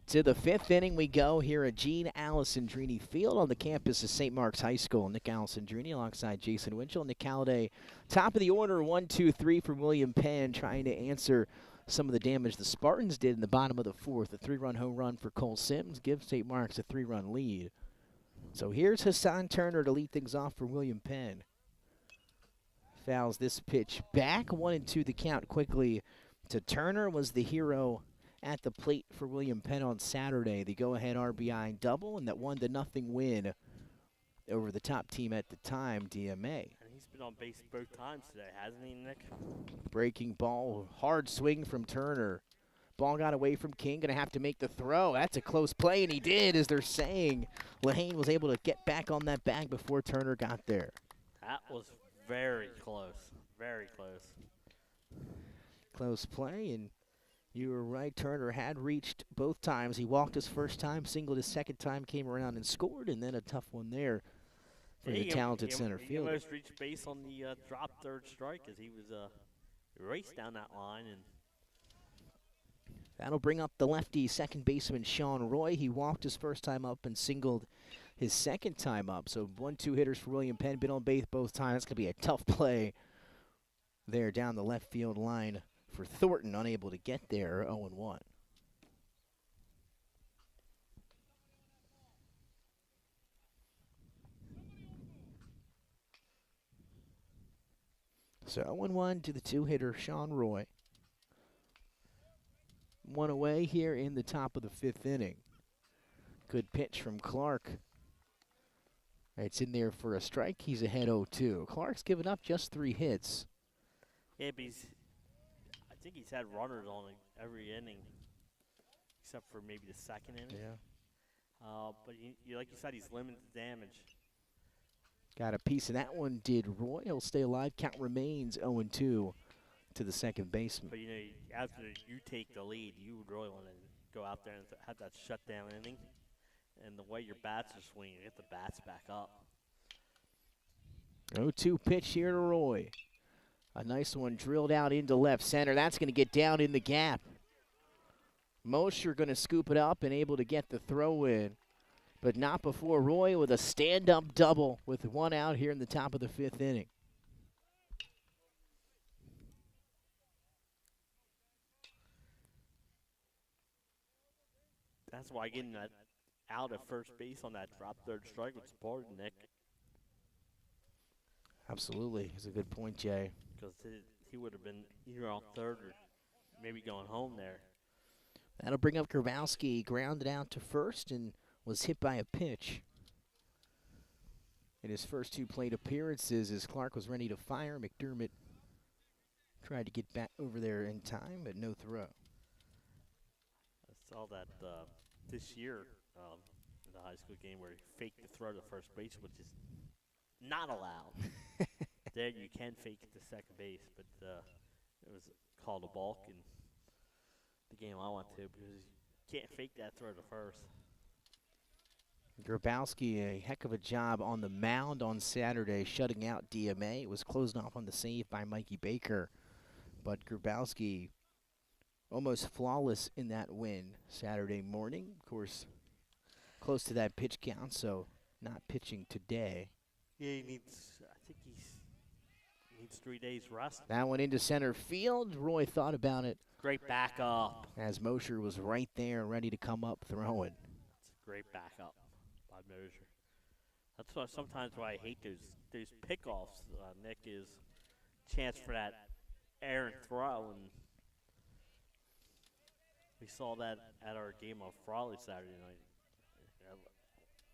To the fifth inning we go here at Gene Alessandrini Field on the campus of St. Mark's High School. Nick Alessandrini alongside Jason Winchell. Nick Halliday, top of the order, 1-2-3 from William Penn, trying to answer some of the damage the Spartans did in the bottom of the fourth. A 3-run home run for Cole Sims gives St. Mark's a 3-run lead. So here's Hassan Turner to lead things off for William Penn. Fouls this pitch back. 1-2 the count quickly to Turner. Was the hero at the plate for William Penn on Saturday. The go-ahead RBI double and that 1-0 win over the top team at the time, DMA. And he's been on base both times today, hasn't he, Nick? Breaking ball, hard swing from Turner. Ball got away from King, going to have to make the throw. That's a close play, and he did, as they're saying. Lehane was able to get back on that bag before Turner got there. That was very close. very close. Close play, and you were right. Turner had reached both times. He walked his first time, singled his second time, came around and scored, and then a tough one there for the talented center He fielder. almost reached base on the drop third strike as he was raced down that line. And That'll bring up the lefty second baseman Sean Roy. He walked his first time up and singled his second time up. So 1-2 hitters for William Penn. Been on base both times. It's going to be a tough play there down the left field line for Thornton. Unable to get there, 0-1. So 0-1 to the two-hitter Sean Roy. One away here in the top of the fifth inning. Good pitch from Clark. It's in there for a strike. He's ahead 0-2. Clark's given up just 3 hits. yeah, but I think he's had runners on every inning, except for maybe the second inning. But like you said, he's limited damage. Got a piece of that one, did Roy. He'll stay alive. Count remains 0-2 to the second baseman. But after you take the lead, you would really want to go out there and have that shutdown inning. And the way your bats are swinging, get the bats back up. 0-2 pitch here to Roy. A nice one drilled out into left center. That's going to get down in the gap. Mosher going to scoop it up and able to get the throw in. But not before Roy with a stand-up double with 1 out here in the top of the fifth inning. That's why getting that out at first base on that drop third strike was important, Nick. Absolutely. It's a good point, Jay. Because he would have been either on third or maybe going home there. That'll bring up Grabowski, grounded out to first and was hit by a pitch. In his first 2 plate appearances, as Clark was ready to fire, McDermott tried to get back over there in time, but no throw. I saw that this year in the high school game where he faked the throw to first base, which is not allowed. There you can fake it to second base, but it was called a balk in the game I went to because you can't fake that throw to first. Grabowski, a heck of a job on the mound on Saturday, shutting out DMA. It was closed off on the save by Mikey Baker, but Grabowski almost flawless in that win Saturday morning. Of course, close to that pitch count, so not pitching today. Yeah, I think he needs 3 days rest. That one into center field. Roy thought about it. Great backup. As Mosher was right there, ready to come up throwing. That's a great backup by Mosher. That's why sometimes I hate those pickoffs, Nick, is chance for that errant throw. And we saw that at our game on Frawley Saturday night.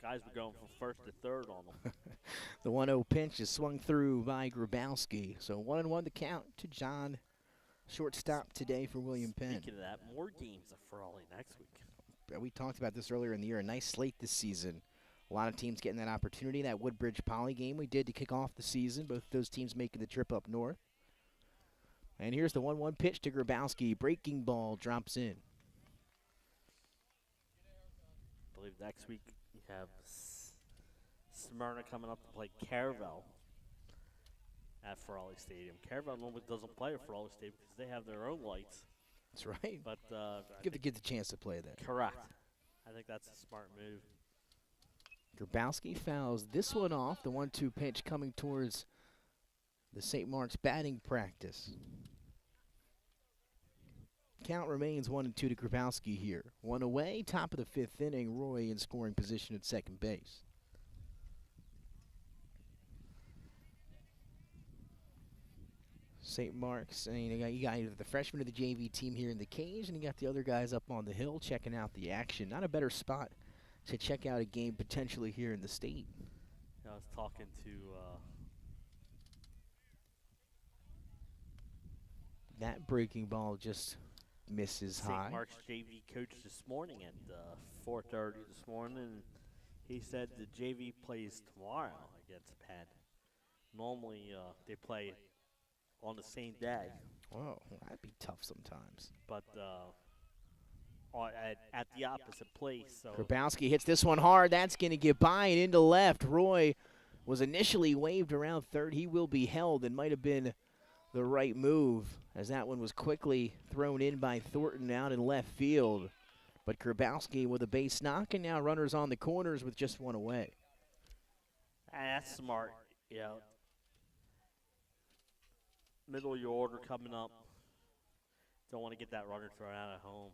Guys were going from first to third on them. The 1-0 pinch is swung through by Grabowski. So 1-1 to count to John. Shortstop today for William Penn. Speaking of that, more games at Frawley next week. We talked about this earlier in the year. A nice slate this season. A lot of teams getting that opportunity. That Woodbridge Poly game we did to kick off the season. Both those teams making the trip up north. And here's the 1-1 pitch to Grabowski. Breaking ball drops in. I believe next week you have Smyrna coming up to play Caravelle at Frawley Stadium. Caravelle normally doesn't play at Frawley Stadium because they have their own lights. That's right. But Give the kids a chance to play there. Correct. I think that's a smart move. Grabowski fouls this one off. The 1-2 pitch coming towards the St. Mark's batting practice. Count remains 1-2 to Grabowski here. 1 away, top of the fifth inning. Roy in scoring position at second base. St. Mark's, and you got the freshman of the JV team here in the cage, and you got the other guys up on the hill checking out the action. Not a better spot to check out a game potentially here in the state. I was talking to that breaking ball just misses high. St. Mark's JV coach this morning at 4:30 this morning, and he said the JV plays tomorrow against Penn. Normally they play on the same day. Whoa, that'd be tough sometimes. But at the opposite place. So Grabowski hits this one hard. That's going to get by and into left. Roy was initially waved around third. He will be held and might have been the right move, as that one was quickly thrown in by Thornton out in left field. But Grabowski with a base knock, and now runners on the corners with just one away. that's smart. You know, middle of your order coming up. Don't want to get that runner thrown out at home.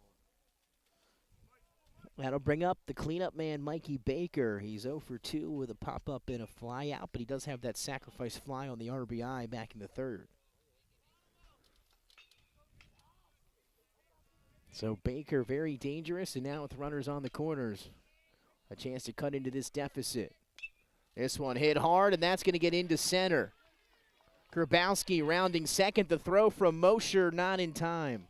That'll bring up the cleanup man, Mikey Baker. He's 0 for 2 with a pop-up and a fly out, but he does have that sacrifice fly on the RBI back in the third. So Baker very dangerous, and now with runners on the corners, a chance to cut into this deficit. This one hit hard, and that's going to get into center. Grabowski rounding second. The throw from Mosher not in time.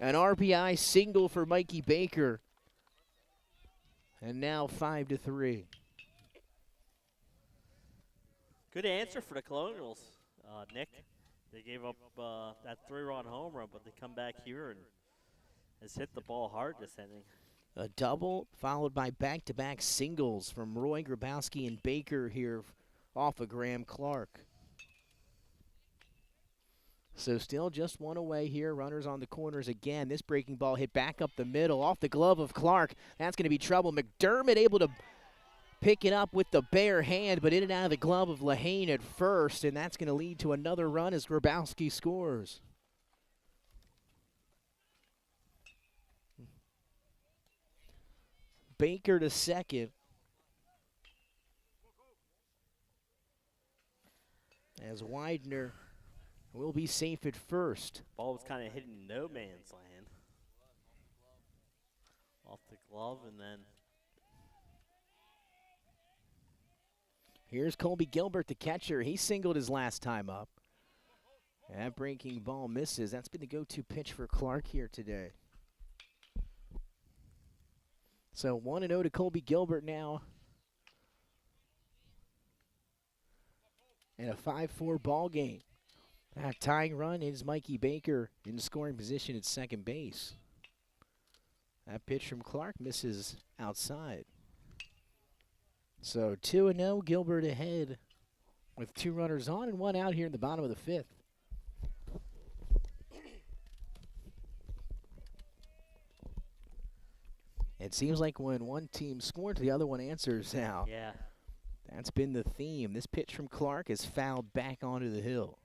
An RBI single for Mikey Baker. And now 5-3. Good answer for the Colonials, Nick. They gave up that 3-run home run, but they come back here and has hit the ball hard this inning. A double followed by back-to-back singles from Roy, Grabowski, and Baker here off of Graham Clark. So still just one away here. Runners on the corners again. This breaking ball hit back up the middle off the glove of Clark. That's going to be trouble. McDermott able to pick it up with the bare hand, but in and out of the glove of Lahane at first, and that's going to lead to another run as Grabowski scores. Baker to second. As Widener will be safe at first. Ball was kind of hitting no man's land. Off the glove, and then here's Colby Gilbert, the catcher. He singled his last time up. That breaking ball misses. That's been the go-to pitch for Clark here today. So 1-0 to Colby Gilbert now. And a 5-4 ball game. That tying run is Mikey Baker in scoring position at second base. That pitch from Clark misses outside. So 2-0, Gilbert ahead with 2 runners on and 1 out here in the bottom of the 5th. It seems like when one team scores, the other one answers now. yeah, That's been the theme. This pitch from Clark is fouled back onto the hill.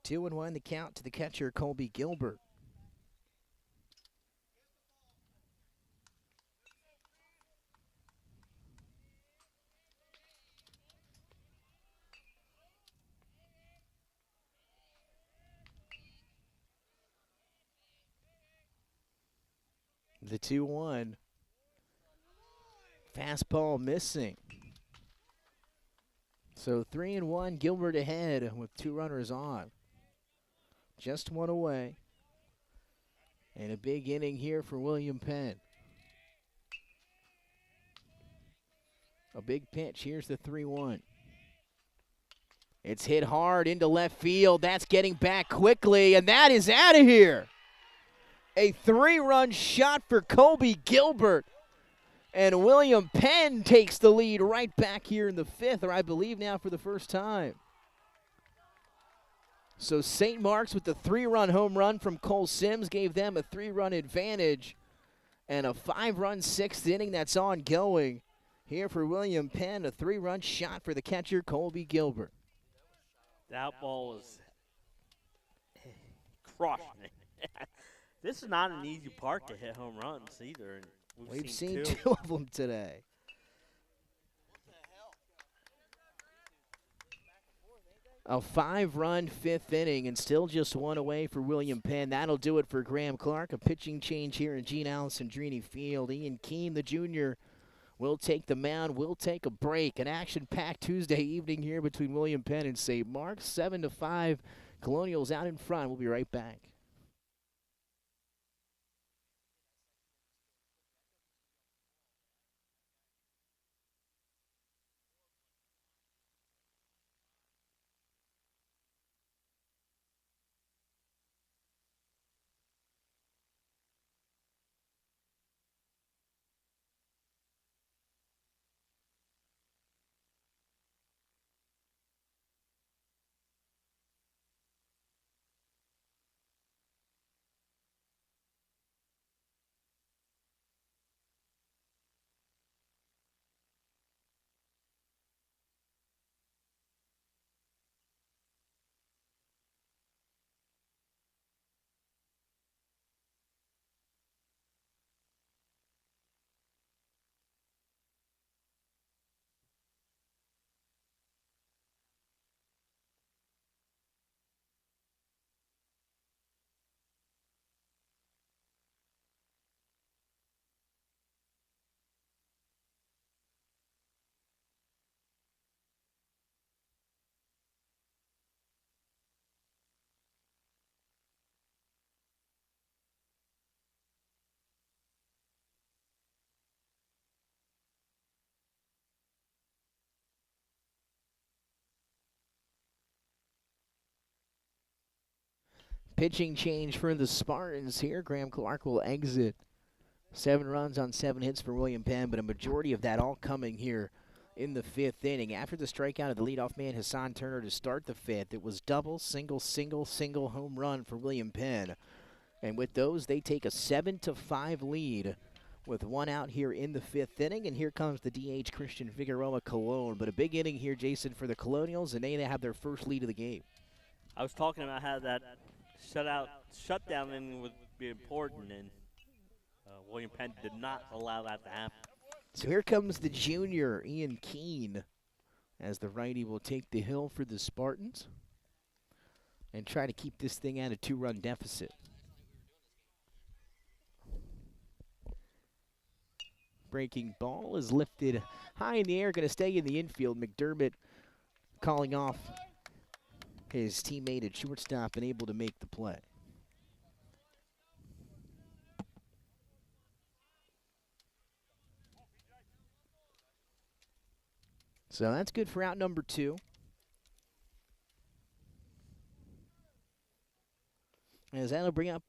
2-1 the count to the catcher, Colby Gilbert. The 2-1. Fastball missing. So 3-1, Gilbert ahead with 2 runners on. Just 1 away. And a big inning here for William Penn. A big pitch. Here's the 3-1. It's hit hard into left field. That's getting back quickly, and that is out of here. A 3-run shot for Colby Gilbert. And William Penn takes the lead right back here in the 5th, or I believe now for the first time. So St. Mark's with the 3-run home run from Cole Sims gave them a 3-run advantage. And a 5-run 6th inning that's ongoing. Here for William Penn, a 3-run shot for the catcher, Colby Gilbert. that ball was crushing it. This is not an easy park to hit home runs either. And We've seen 2 of them today. A 5-run 5th inning and still just 1 away for William Penn. That'll do it for Graham Clark. A pitching change here in Gene Alessandrini Field. Ian Kean, the junior, will take the mound. We'll take a break. An action-packed Tuesday evening here between William Penn and St. Mark's. 7-5, Colonials out in front. We'll be right back. pitching change for the Spartans here. Graham Clark will exit. 7 runs on 7 hits for William Penn, but a majority of that all coming here in the 5th inning. After the strikeout of the leadoff man, Hassan Turner, to start the 5th, it was double, single, single, single home run for William Penn. And with those, they take a 7-5 lead with 1 out here in the 5th inning. And here comes the DH Christian Figueroa Cologne. But a big inning here, Jason, for the Colonials, and they have their first lead of the game. I was talking about how that shutdown inning would be important, and William Penn did not allow that to happen. So here comes the junior, Ian Kean, as the righty will take the hill for the Spartans and try to keep this thing at a 2-run deficit. Breaking ball is lifted high in the air, going to stay in the infield. McDermott calling off his teammate at shortstop and able to make the play. So that's good for out number 2. As that'll bring up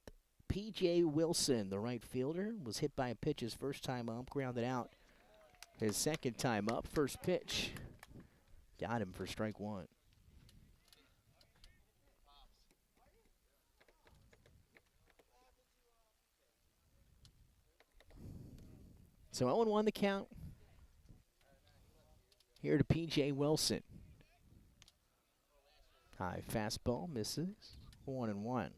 P.J. Wilson, the right fielder, was hit by a pitch his first time up, grounded out his second time up. First pitch, got him for strike 1. So 0-1 the count. Here to P.J. Wilson. High fastball, misses. 1-1.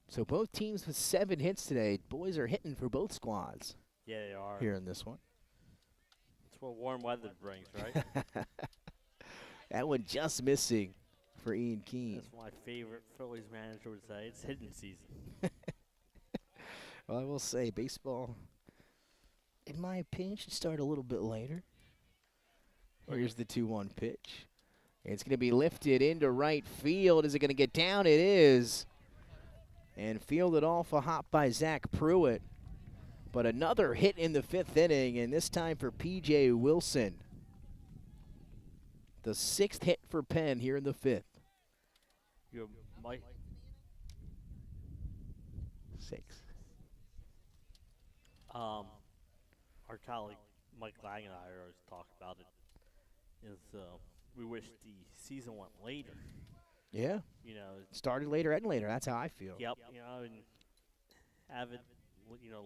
So both teams with 7 hits today. Boys are hitting for both squads. Yeah, they are. Here in this one. That's what warm weather brings, right? That one just missing for Ian Kean. That's my favorite Phillies manager would say. It's hitting season. Well, I will say, baseball, in my opinion, should start a little bit later. Here's the 2-1 pitch. It's going to be lifted into right field. Is it going to get down? It is. And fielded off a hop by Zach Pruitt. But another hit in the 5th inning, and this time for P.J. Wilson. The 6th hit for Penn here in the 5th. You might. 6. Our colleague Mike Lang and I always talk about it. Is we wish the season went later. Yeah. You know, Started later and later. That's how I feel. yep. You know, and have it,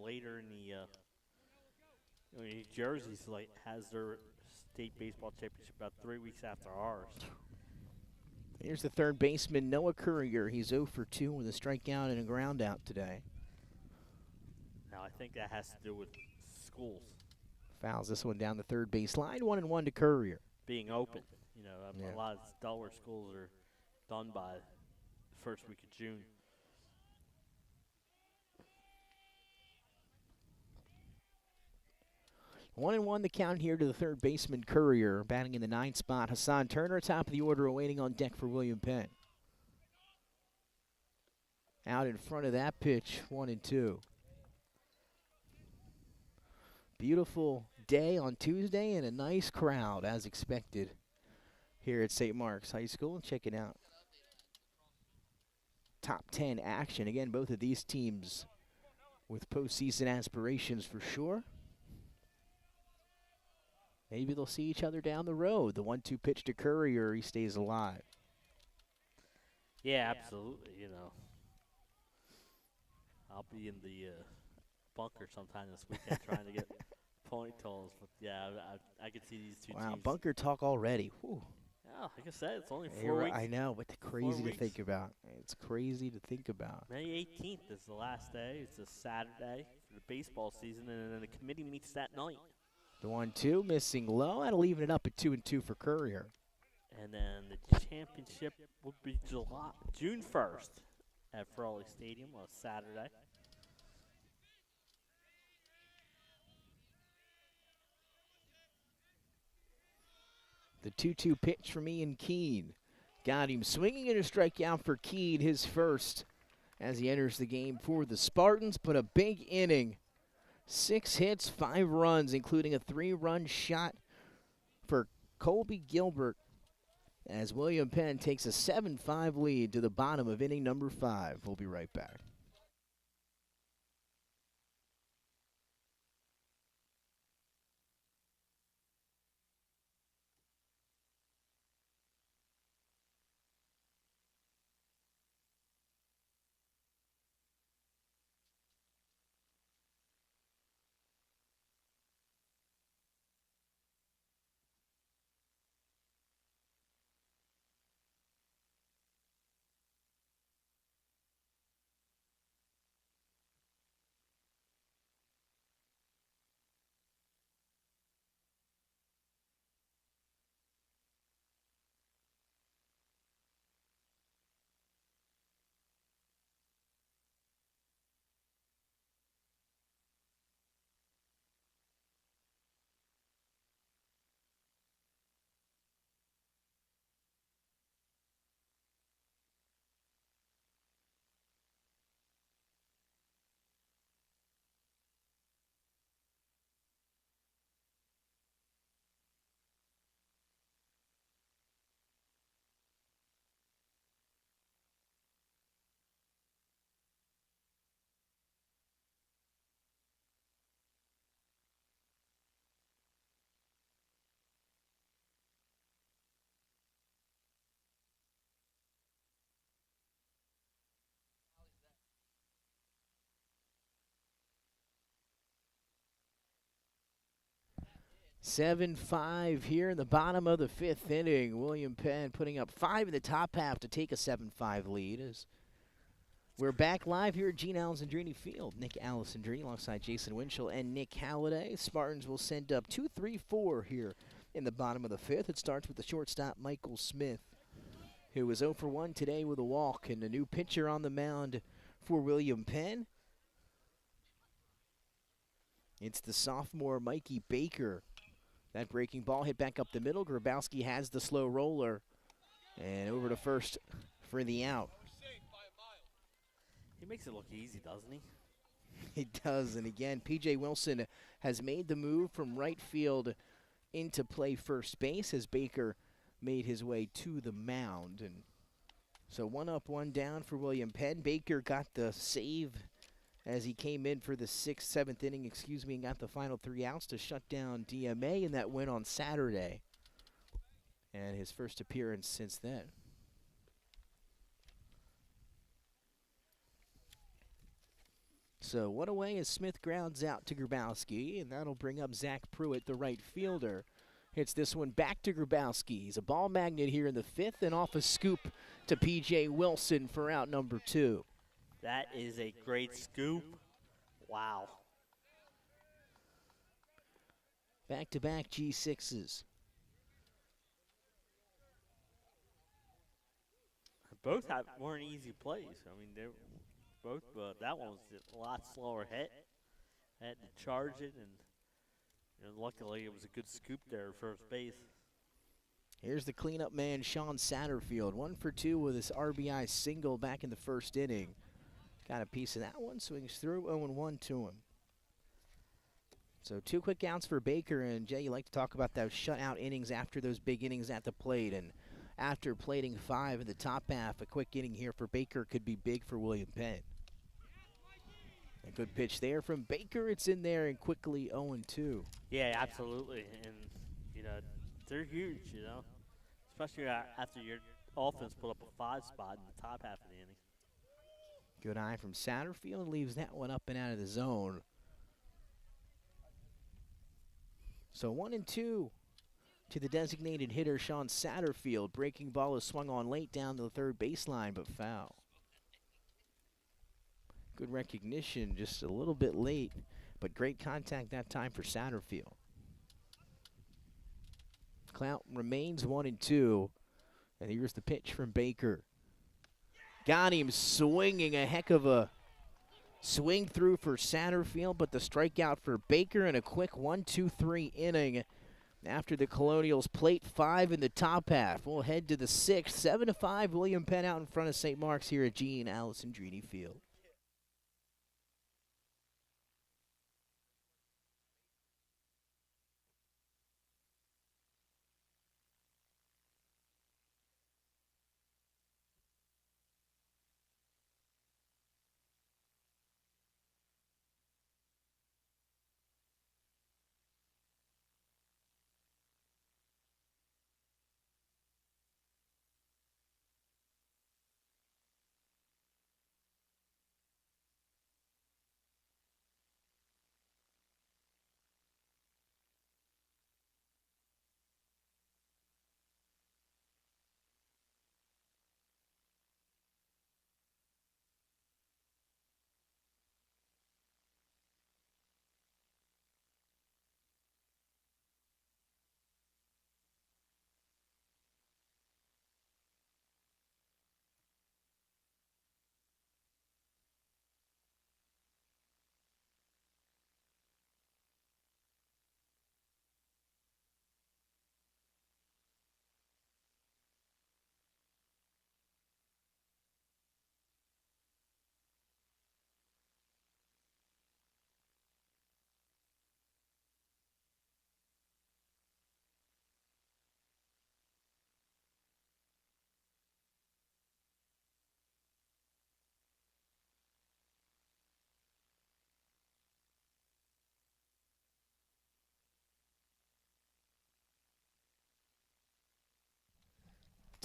later in the. New Jersey's has their state baseball championship about 3 weeks after ours. Here's the third baseman, Noah Courier. He's 0 for 2 with a strikeout and a ground out today. Now I think that has to do with schools Fouls this one down the third base line. 1-1 to Courier. being open. Yeah. A lot of Delaware schools are done by the first week of June. 1-1 the count here to the third baseman, Courier. Batting in the 9th spot, Hassan Turner, top of the order, awaiting on deck for William Penn. Out in front of that pitch, 1-2. Beautiful day on Tuesday and a nice crowd, as expected, here at St. Mark's High School. Check it out. Top 10 action. Again, both of these teams with postseason aspirations for sure. Maybe they'll see each other down the road. The 1-2 pitch to Courier, he stays alive. Yeah, absolutely. I'll be in the bunker sometime this weekend trying to get point totals. But yeah, I could see these two teams. Wow, bunker talk already. Whew. Yeah, like I said, it's only Yeah, 4 weeks. I know, but it's crazy to weeks. think about. It's crazy to think about. May 18th is the last day. It's a Saturday for the baseball season, and then the committee meets that night. The 1-2 missing low. That'll even it up at 2-2 for Courier. And then the championship will be June 1st at Frawley Stadium on Saturday. The 2-2 pitch from Ian Kean. Got him swinging and a strikeout for Kean, his first as he enters the game for the Spartans. But a big inning. 6 hits, 5 runs, including a 3-run shot for Colby Gilbert as William Penn takes a 7-5 lead to the bottom of inning number 5. We'll be right back. Seven five here in the bottom of the 5th inning. William Penn putting up 5 in the top half to take a 7-5 lead. As we're back live here at Gene Alessandrini Field. Nick Alessandrini alongside Jason Winchell and Nick Halliday. Spartans will send up 2-3-4 here in the bottom of the 5th. It starts with the shortstop Michael Smith, who was 0 for 1 today with a walk, and a new pitcher on the mound for William Penn. It's the sophomore Mikey Baker. That breaking ball hit back up the middle. Grabowski has the slow roller. And over to first for the out. He makes it look easy, doesn't he? He does. And again, P.J. Wilson has made the move from right field into play first base as Baker made his way to the mound. And so 1 up, 1 down for William Penn. Baker got the save as he came in for the 6th, 7th inning, and got the final 3 outs to shut down DMA, and that went on Saturday. And his first appearance since then. So 1 away as Smith grounds out to Grabowski, and that'll bring up Zach Pruitt, the right fielder. Hits this one back to Grabowski. He's a ball magnet here in the 5th, and off a scoop to P.J. Wilson for out number 2. That is a great scoop. Wow. Back-to-back G6s. Both weren't easy plays. I mean, they both. That one was a lot slower hit. Had to charge it, and luckily it was a good scoop there at first base. Here's the cleanup man, Sean Satterfield. 1 for 2 with his RBI single back in the 1st inning. Got a piece of that one, swings through, 0-1 to him. So 2 quick outs for Baker, and Jay, you like to talk about those shutout innings after those big innings at the plate, and after plating 5 in the top half, a quick inning here for Baker could be big for William Penn. A good pitch there from Baker. It's in there and quickly 0-2. Yeah, absolutely, and they're huge, especially after your offense put up a 5 spot in the top half of the inning. Good eye from Satterfield, leaves that one up and out of the zone. So 1-2 to the designated hitter, Sean Satterfield. Breaking ball is swung on late down the third baseline, but foul. Good recognition, just a little bit late, but great contact that time for Satterfield. Clout remains 1-2, and here's the pitch from Baker. Got him swinging, a heck of a swing through for Satterfield, but the strikeout for Baker and a quick 1-2-3 inning after the Colonials plate 5 in the top half. We'll head to the 6th, 7-5, William Penn out in front of St. Mark's here at Gene Alessandrini Field.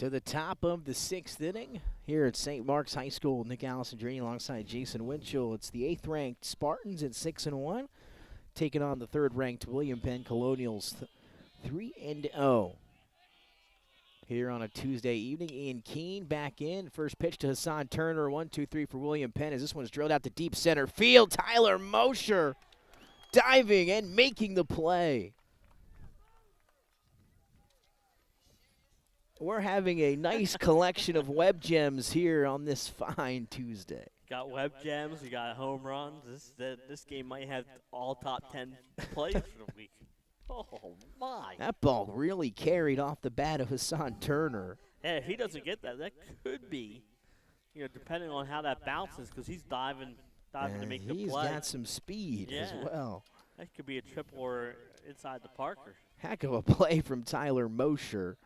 To the top of the 6th inning here at St. Mark's High School. Nick Alessandrini alongside Jason Winchell. It's the 8th-ranked Spartans at 6-1, taking on the 3rd-ranked William Penn Colonials 3-0. Here on a Tuesday evening, Ian Kean back in. First pitch to Hassan Turner, 1-2-3 for William Penn as this one's drilled out to deep center field. Tyler Mosher diving and making the play. We're having a nice collection of web gems here on this fine Tuesday. Got web gems, you got home runs. This game might have all top 10 plays for the week. Oh, my. That ball really carried off the bat of Hassan Turner. Yeah, if he doesn't get that, that could be, depending on how that bounces, because he's diving to make the play. He's got some speed as well. That could be a triple or inside the Parker. Heck of a play from Tyler Mosher.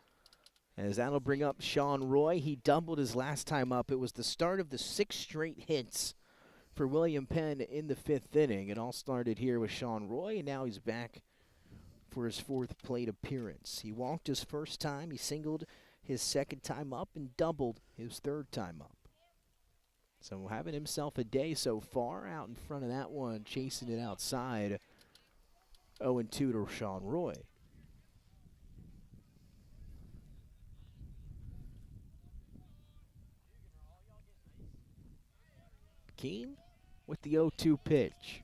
As that'll bring up Sean Roy. He doubled his last time up. It was the start of the 6 straight hits for William Penn in the 5th inning. It all started here with Sean Roy, and now he's back for his 4th plate appearance. He walked his first time. He singled his 2nd time up and doubled his 3rd time up. So having himself a day so far out in front of that one, chasing it outside. 0-2 to Sean Roy. Kean with the 0-2 pitch.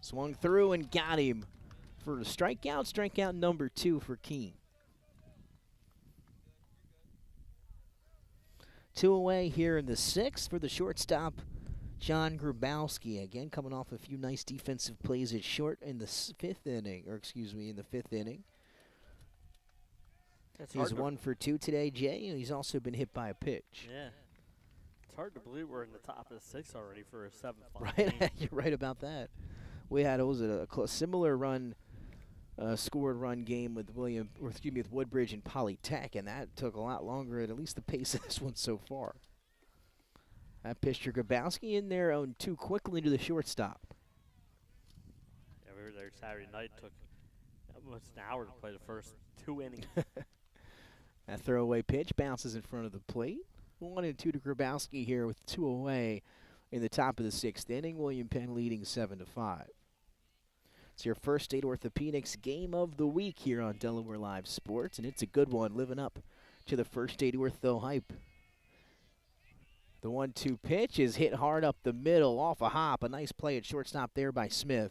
Swung through and got him for a strikeout. Strikeout number 2 for Kean. 2 away here in the 6th for the shortstop, John Grabowski. Again, coming off a few nice defensive plays at short in the 5th inning, in the 5th inning. He's 1 for 2 today, Jay, and he's also been hit by a pitch. Yeah. It's hard to believe we're in the top of the 6th already for a 7th. Right, you're right about that. We had a similar run, scored run game with with Woodbridge and Polytech, and that took a lot longer at least the pace of this one so far. That pitch to Grabowski in there, 0-2 quickly to the shortstop. Yeah, we were there Saturday night. Took almost an hour to play the first 2 innings. That throwaway pitch bounces in front of the plate. 1-2 to Grabowski here with 2 away in the top of the 6th inning. William Penn leading 7-5. It's your First State Orthopedics game of the week here on Delaware Live Sports, and it's a good one, living up to the First State Ortho hype. The 1-2 pitch is hit hard up the middle, off a hop. A nice play at shortstop there by Smith.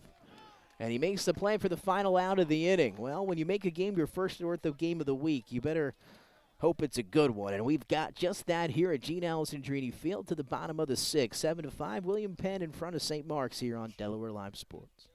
And he makes the play for the final out of the inning. Well, when you make a game your first Ortho game of the week, you better hope it's a good one, and we've got just that here at Gene Alessandrini Field to the bottom of the 6th. 7-5, William Penn in front of St. Mark's here on Delaware Live Sports.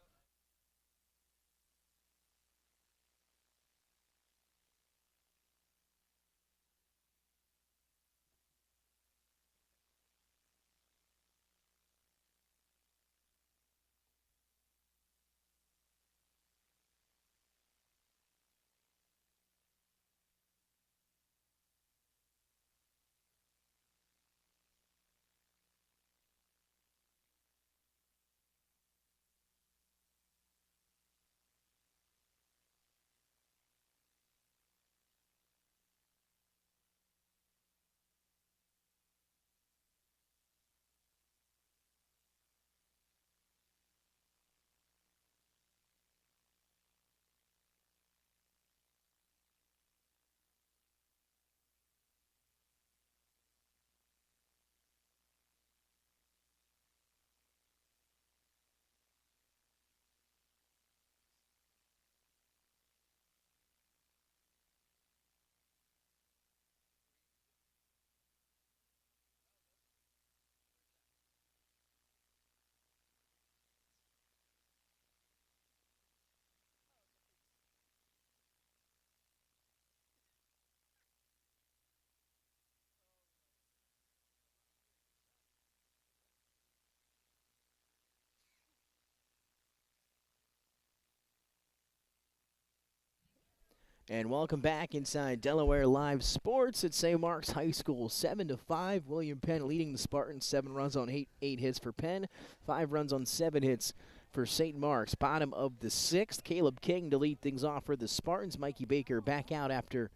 And welcome back inside Delaware Live Sports at St. Mark's High School. 7-5, William Penn leading the Spartans. 7 runs on 8 hits for Penn. 5 runs on 7 hits for St. Mark's. Bottom of the 6th, Caleb King to lead things off for the Spartans. Mikey Baker back out after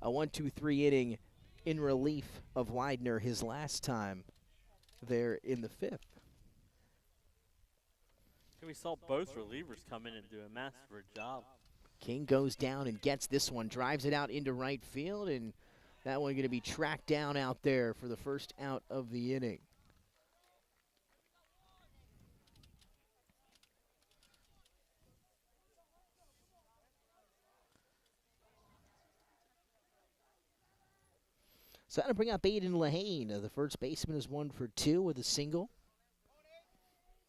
a 1-2-3 inning in relief of Widener his last time there in the 5th. We saw both relievers come in and do a masterful job. King goes down and gets this one, drives it out into right field, and that one going to be tracked down out there for the first out of the inning. So that'll bring up Aiden Lehane. The first baseman is 1 for 2 with a single.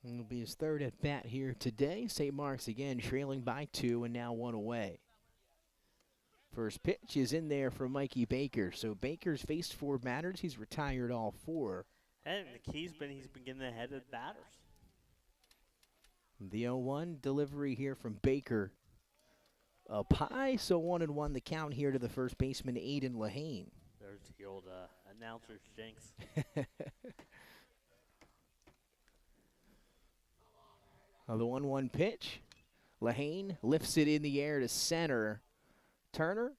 It'll be his 3rd at bat here today. St. Mark's again trailing by 2 and now 1 away. First pitch is in there for Mikey Baker. So Baker's faced 4 batters. He's retired all 4. And the key's been he's been getting ahead of batters. The 0-1 delivery here from Baker. Up high, so 1-1 the count here to the first baseman, Aiden Lehane. There's the old announcer's jinx. The 1-1 pitch. Lehane lifts it in the air to center. Turner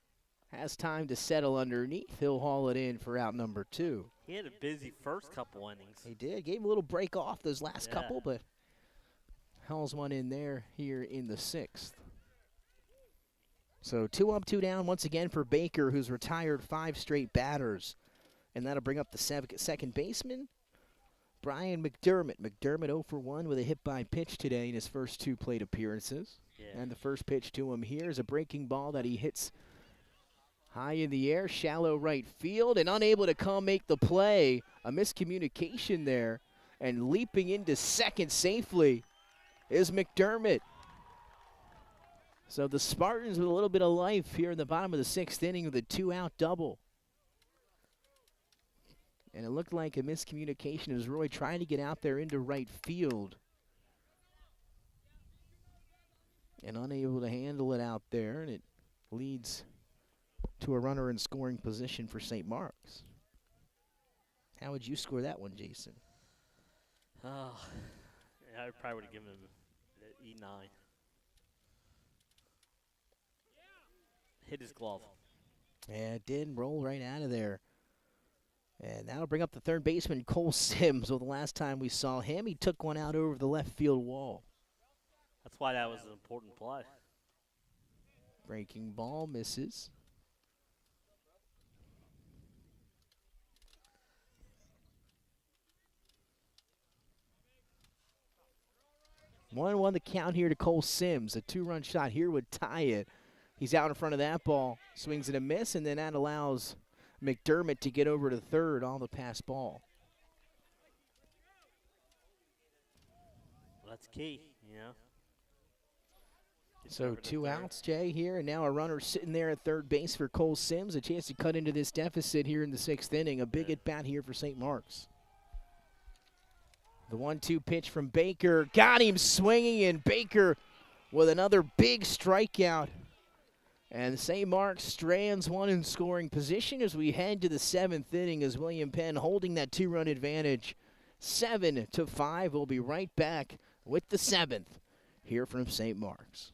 has time to settle underneath. He'll haul it in for out number 2. He had a busy first couple innings. He did. Gave him a little break off those last couple, but hauls one in there here in the 6th. So 2 up, 2 down once again for Baker, who's retired 5 straight batters. And that'll bring up the second baseman, Brian McDermott. McDermott 0 for 1 with a hit by pitch today in his first 2 plate appearances. Yeah. And the first pitch to him here is a breaking ball that he hits high in the air, shallow right field, and unable to come make the play. A miscommunication there, and leaping into second safely is McDermott. So the Spartans with a little bit of life here in the bottom of the 6th inning with a 2-out double. And it looked like a miscommunication as Roy trying to get out there into right field. And unable to handle it out there, and it leads to a runner in scoring position for St. Mark's. How would you score that one, Jason? Oh, yeah, I probably would have given him an E9. Hit his glove. Yeah, it did roll right out of there. And that'll bring up the third baseman, Cole Sims. Well, the last time we saw him, he took one out over the left field wall. That's why that was an important play. Breaking ball misses. One the count here to Cole Sims. A 2-run shot here would tie it. He's out in front of that ball, swings and a miss, and then that allows McDermott to get over to third on the pass ball. Well, that's key, you know. So 2 outs, Jay, here, and now a runner sitting there at third base for Cole Sims. A chance to cut into this deficit here in the 6th inning. A big at-bat here for St. Mark's. The 1-2 pitch from Baker. Got him swinging, and Baker with another big strikeout. And St. Mark's strands one in scoring position as we head to the 7th inning as William Penn holding that 2-run advantage. 7-5. We'll be right back with the 7th here from St. Mark's.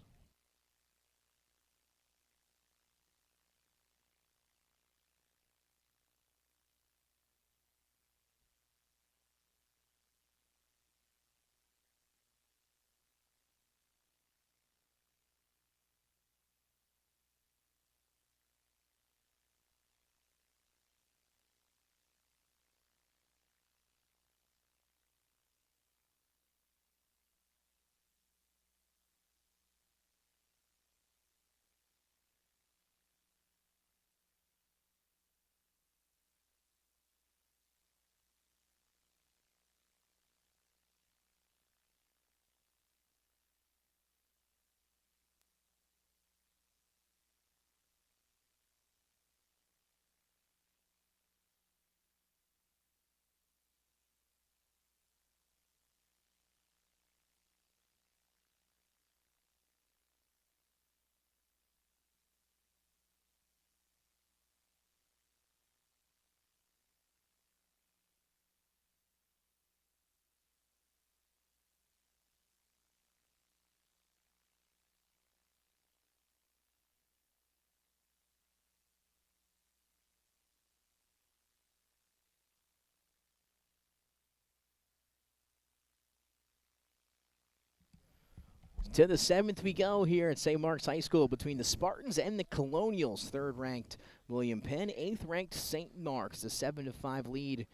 To the 7th we go here at St. Mark's High School between the Spartans and the Colonials. 3rd-ranked William Penn, 8th-ranked St. Mark's. A 7-5 lead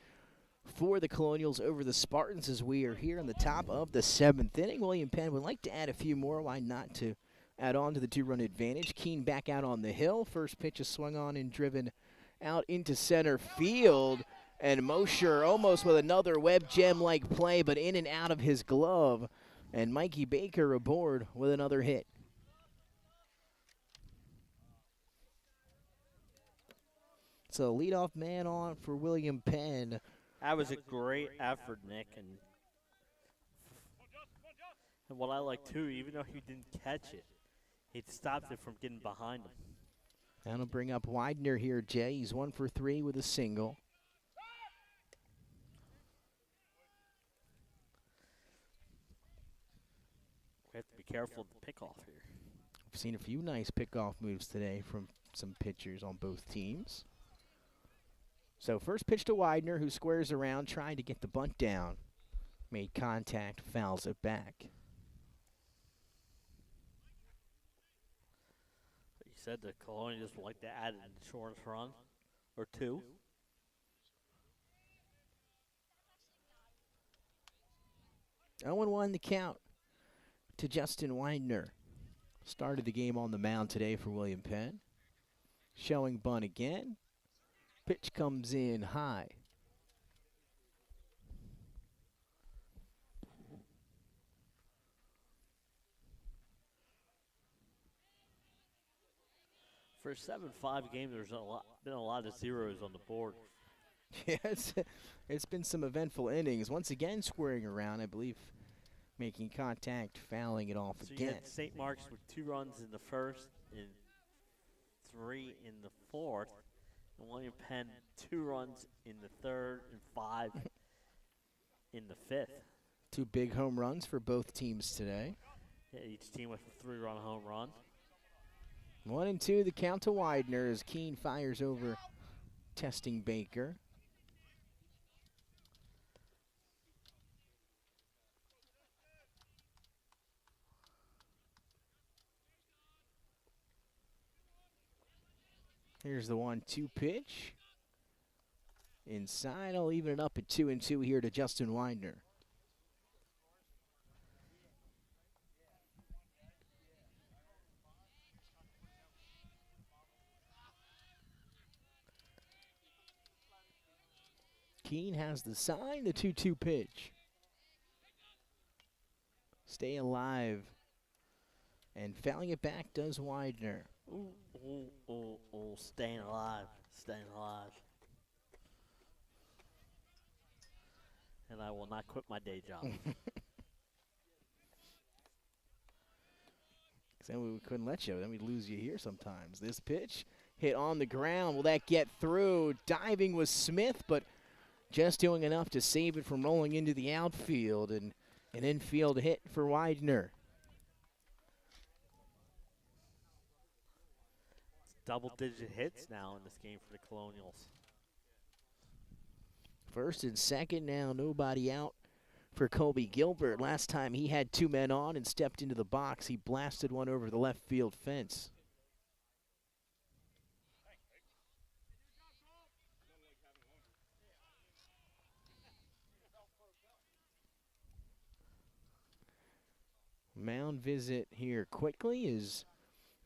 for the Colonials over the Spartans as we are here in the top of the 7th inning. William Penn would like to add a few more. Why not to add on to the 2-run advantage? Kean back out on the hill. First pitch is swung on and driven out into center field. And Mosher almost with another web gem-like play, but in and out of his glove. And Mikey Baker aboard with another hit. So leadoff man on for William Penn. That was a great effort, Nick. And what I like, too, even though he didn't catch it, he stopped it from getting behind him. That'll bring up Widener here, Jay. He's 1 for 3 with a single. We have to be careful of the pickoff here. We've seen a few nice pickoff moves today from some pitchers on both teams. So first pitch to Widener, who squares around, trying to get the bunt down. Made contact, fouls it back. You said the Colonials would like to add an insurance run or two. Oh, 1 the count to Justin Widener. Started the game on the mound today for William Penn. Showing bunt again. Pitch comes in high. For a 7-5 game, there's been a lot of zeros on the board. Yeah, it's been some eventful innings. Once again, squaring around, I believe, making contact, fouling it off so again. You had St. Mark's with 2 runs in the first and 3 in the fourth. And William Penn, 2 runs in the third and 5 in the fifth. 2 big home runs for both teams today. Yeah, each team with a 3-run home run. 1-2 the count to Widener as Kean fires over testing Baker. Here's the 1-2 pitch. Inside, I'll even it up at 2-2 here to Justin Widener. Kean has the sign, the 2-2 pitch. Stay alive. And fouling it back does Widener. Ooh, staying alive, staying alive. And I will not quit my day job. Then we couldn't let you, then we'd lose you here sometimes. This pitch hit on the ground. Will that get through? Diving was Smith, but just doing enough to save it from rolling into the outfield, and an infield hit for Widener. Double-digit hits now in this game for the Colonials. First and second now, nobody out for Colby Gilbert. Last time he had 2 men on and stepped into the box, he blasted one over the left field fence. Mound visit here quickly is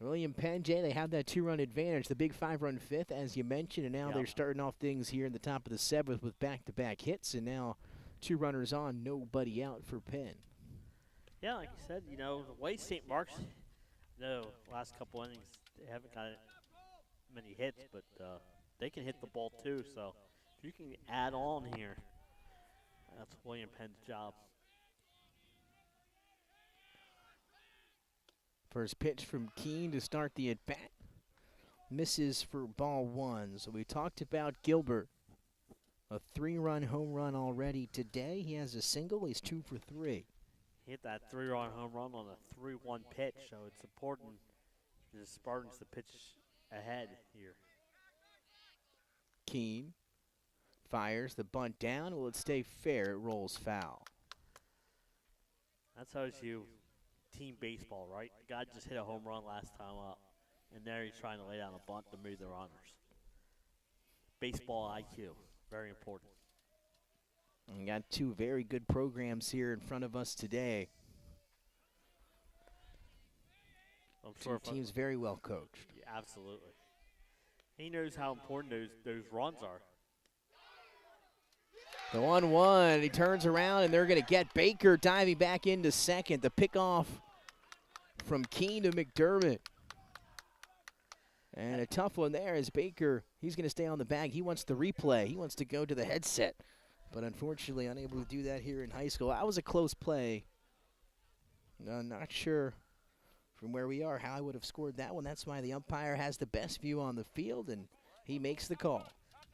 William Penn. Jay, they have that 2-run advantage, the big 5-run fifth, as you mentioned, and now they're starting off things here in the top of the 7th with back-to-back hits, and now 2 runners on, nobody out for Penn. Yeah, like you said, you know, the way St. Mark's, last couple innings, they haven't got many hits, but they can hit the ball too, so if you can add on here, that's William Penn's job. First pitch from Kean to start the at-bat. Misses for ball 1. So we talked about Gilbert. A 3-run home run already today. He has a single. He's 2 for 3. He hit that 3-run home run on a 3-1 pitch, so it's important for the Spartans to pitch ahead here. Kean fires the bunt down. Will it stay fair? It rolls foul. That's how you team baseball, right? The guy just hit a home run last time up, and there he's trying to lay down a bunt to move the runners. Baseball IQ, very important. We got two very good programs here in front of us today. I'm Two sure teams very well coached. Yeah, absolutely. He knows how important those runs are. The 1-1, he turns around, and they're going to get Baker diving back into second. The pickoff from Kean to McDermott. And a tough one there is Baker. He's going to stay on the bag. He wants the replay. He wants to go to the headset. But unfortunately, unable to do that here in high school. That was a close play. Not sure from where we are how I would have scored that one. That's why the umpire has the best view on the field, and he makes the call.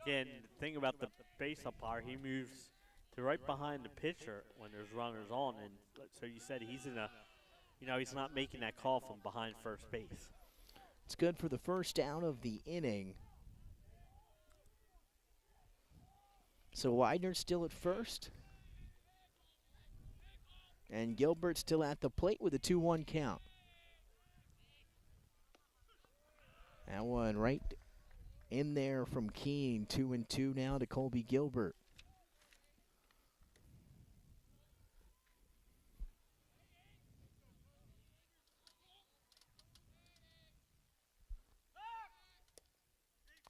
And the thing about the base umpire, he moves to right behind the pitcher when there's runners on. And so you said he's in a, he's not making that call from behind first base. It's good for the first down of the inning. So Widener's still at first. And Gilbert still at the plate with a 2-1 count. That one right in there from Kean. 2-2 now to Colby Gilbert.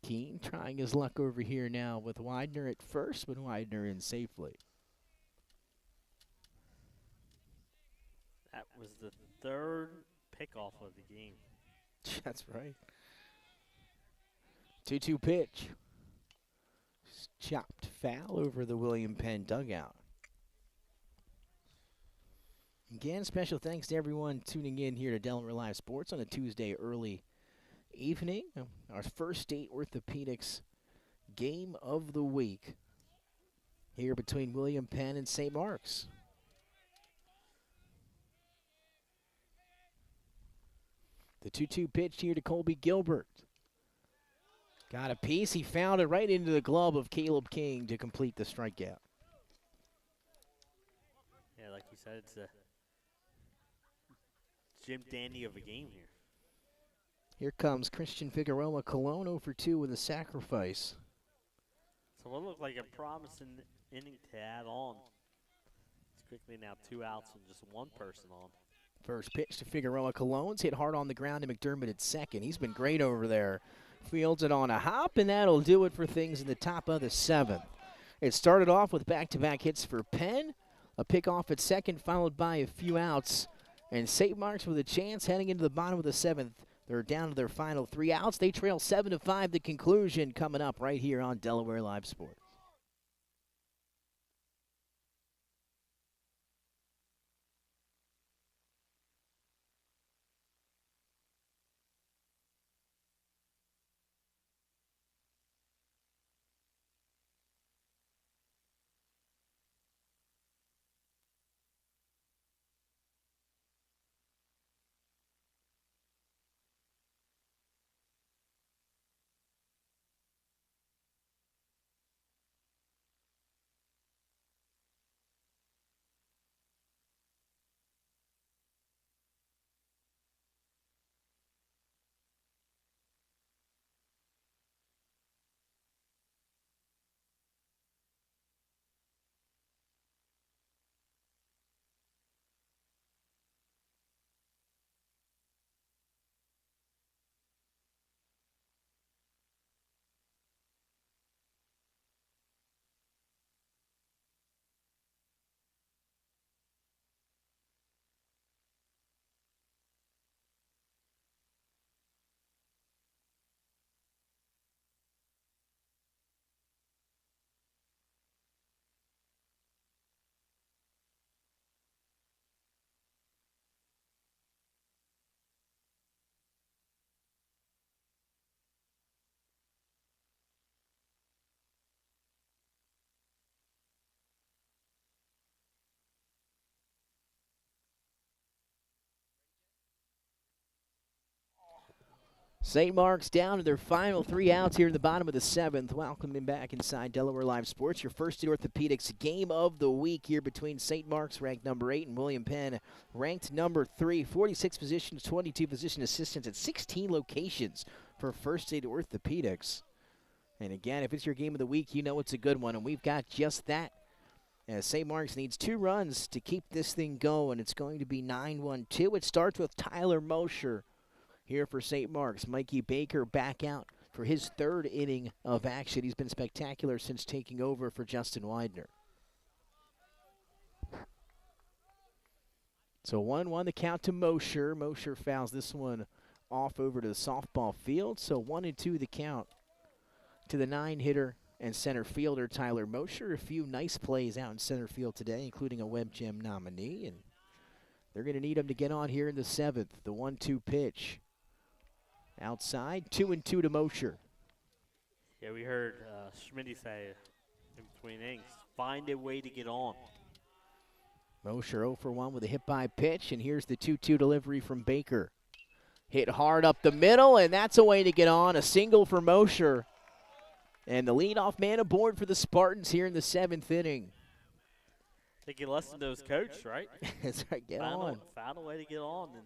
Kean trying his luck over here now with Widener at first, but Widener in safely. That was the third pickoff of the game. That's right. 2-2 pitch. Chopped foul over the William Penn dugout. Again, special thanks to everyone tuning in here to Delaware Live Sports on a Tuesday early evening. Our first state orthopedics game of the week here between William Penn and St. Mark's. The 2-2 pitch here to Colby Gilbert. Got a piece. He found it right into the glove of Caleb King to complete the strikeout. Yeah, like you said, it's a Jim Dandy of a game here. Here comes Christian Figueroa Colon 0-for-2 with a sacrifice. So what looked like a promising inning to add on. It's quickly now 2 outs and just one person on. First pitch to Figueroa Colon's hit hard on the ground to McDermott at second. He's been great over there. Fields it on a hop, and that'll do it for things in the top of the 7th. It started off with back-to-back hits for Penn, a pickoff at second followed by a few outs, and St. Mark's with a chance heading into the bottom of the 7th. They're down to their final 3 outs. They trail 7-5. The conclusion coming up right here on Delaware Live Sports. St. Mark's down to their final 3 outs here in the bottom of the 7th. Welcoming back inside Delaware Live Sports. Your first orthopedics game of the week here between St. Mark's, ranked number 8, and William Penn, ranked number 3. 46 physicians, 22 physician assistants at 16 locations for First Aid Orthopedics. And again, if it's your game of the week, you know it's a good one, and we've got just that. As St. Mark's needs 2 runs to keep this thing going. It's going to be 9-1-2. It starts with Tyler Mosher here for St. Mark's. Mikey Baker back out for his 3rd inning of action. He's been spectacular since taking over for Justin Widener. So 1-1 the count to Mosher. Mosher fouls this one off over to the softball field. So 1-2 the count to the 9-hitter and center fielder Tyler Mosher. A few nice plays out in center field today, including a Web Gem nominee, and they're going to need him to get on here in the 7th. The 1-2 pitch. Outside, 2-2 to Mosher. Yeah, we heard Schmitty say in between innings, find a way to get on. Mosher 0 for 1 with a hit-by pitch, and here's the 2-2 delivery from Baker. Hit hard up the middle, and that's a way to get on. A single for Mosher. And the leadoff man aboard for the Spartans here in the 7th inning. They can listen to his coach, right? That's right, get on. Found a way to get on. And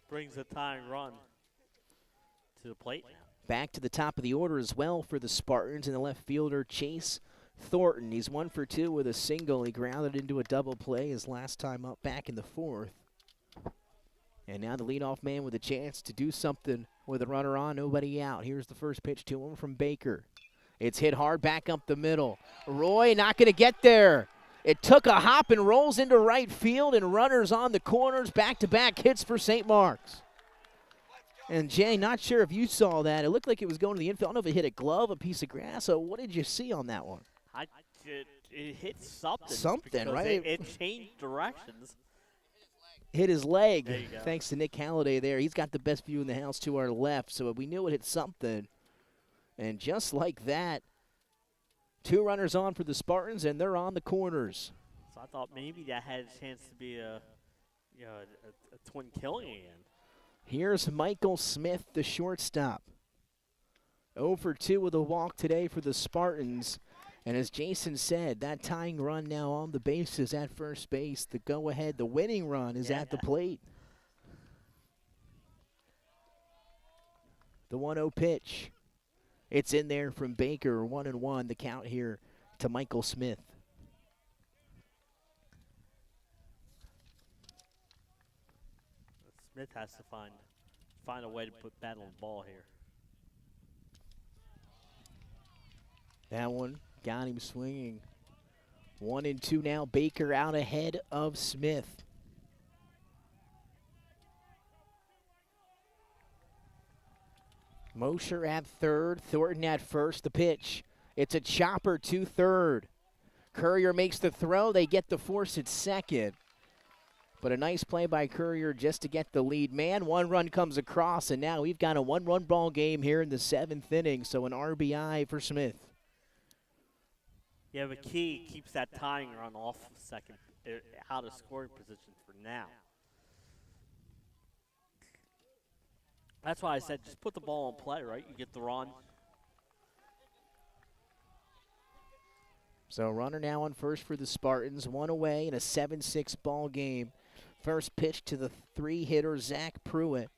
brings a tying run to the plate now. Back to the top of the order as well for the Spartans, and the left fielder Chase Thornton. He's 1 for 2 with a single. He grounded into a double play his last time up back in the 4th. And now the leadoff man with a chance to do something with a runner on, nobody out. Here's the first pitch to him from Baker. It's hit hard back up the middle. Roy not going to get there. It took a hop and rolls into right field, and runners on the corners, back-to-back hits for St. Mark's. And, Jay, not sure if you saw that. It looked like it was going to the infield. I don't know if it hit a glove, a piece of grass, or what did you see on that one? It hit something. Something, right? It changed directions. Hit his leg, There you go. thanks to Nick Halliday there. He's got the best view in the house to our left, so we knew it hit something. And just like that, 2 runners on for the Spartans, and they're on the corners. So I thought maybe that had a chance to be a twin killing again. Here's Michael Smith, the shortstop. 0 for 2 with a walk today for the Spartans. And as Jason said, that tying run now on the bases at first base. The go-ahead, the winning run is at the plate. The 1-0 pitch. It's in there from Baker, 1-1. The count here to Michael Smith. Smith has to find a way to put bat on the ball here. That one got him swinging. 1-2 now. Baker out ahead of Smith. Mosher at third, Thornton at first. The pitch. It's a chopper to third. Courier makes the throw. They get the force at second. But a nice play by Courier just to get the lead man. 1 run comes across, and now we've got a 1-run ball game here in the 7th inning. So an RBI for Smith. Yeah, but Kean keeps that tying run off second, out of scoring position for now. That's why I said just put the ball in play, right? You get the run. So runner now on first for the Spartans. 1 away in a 7-6 ball game. First pitch to the 3-hitter, Zach Pruitt,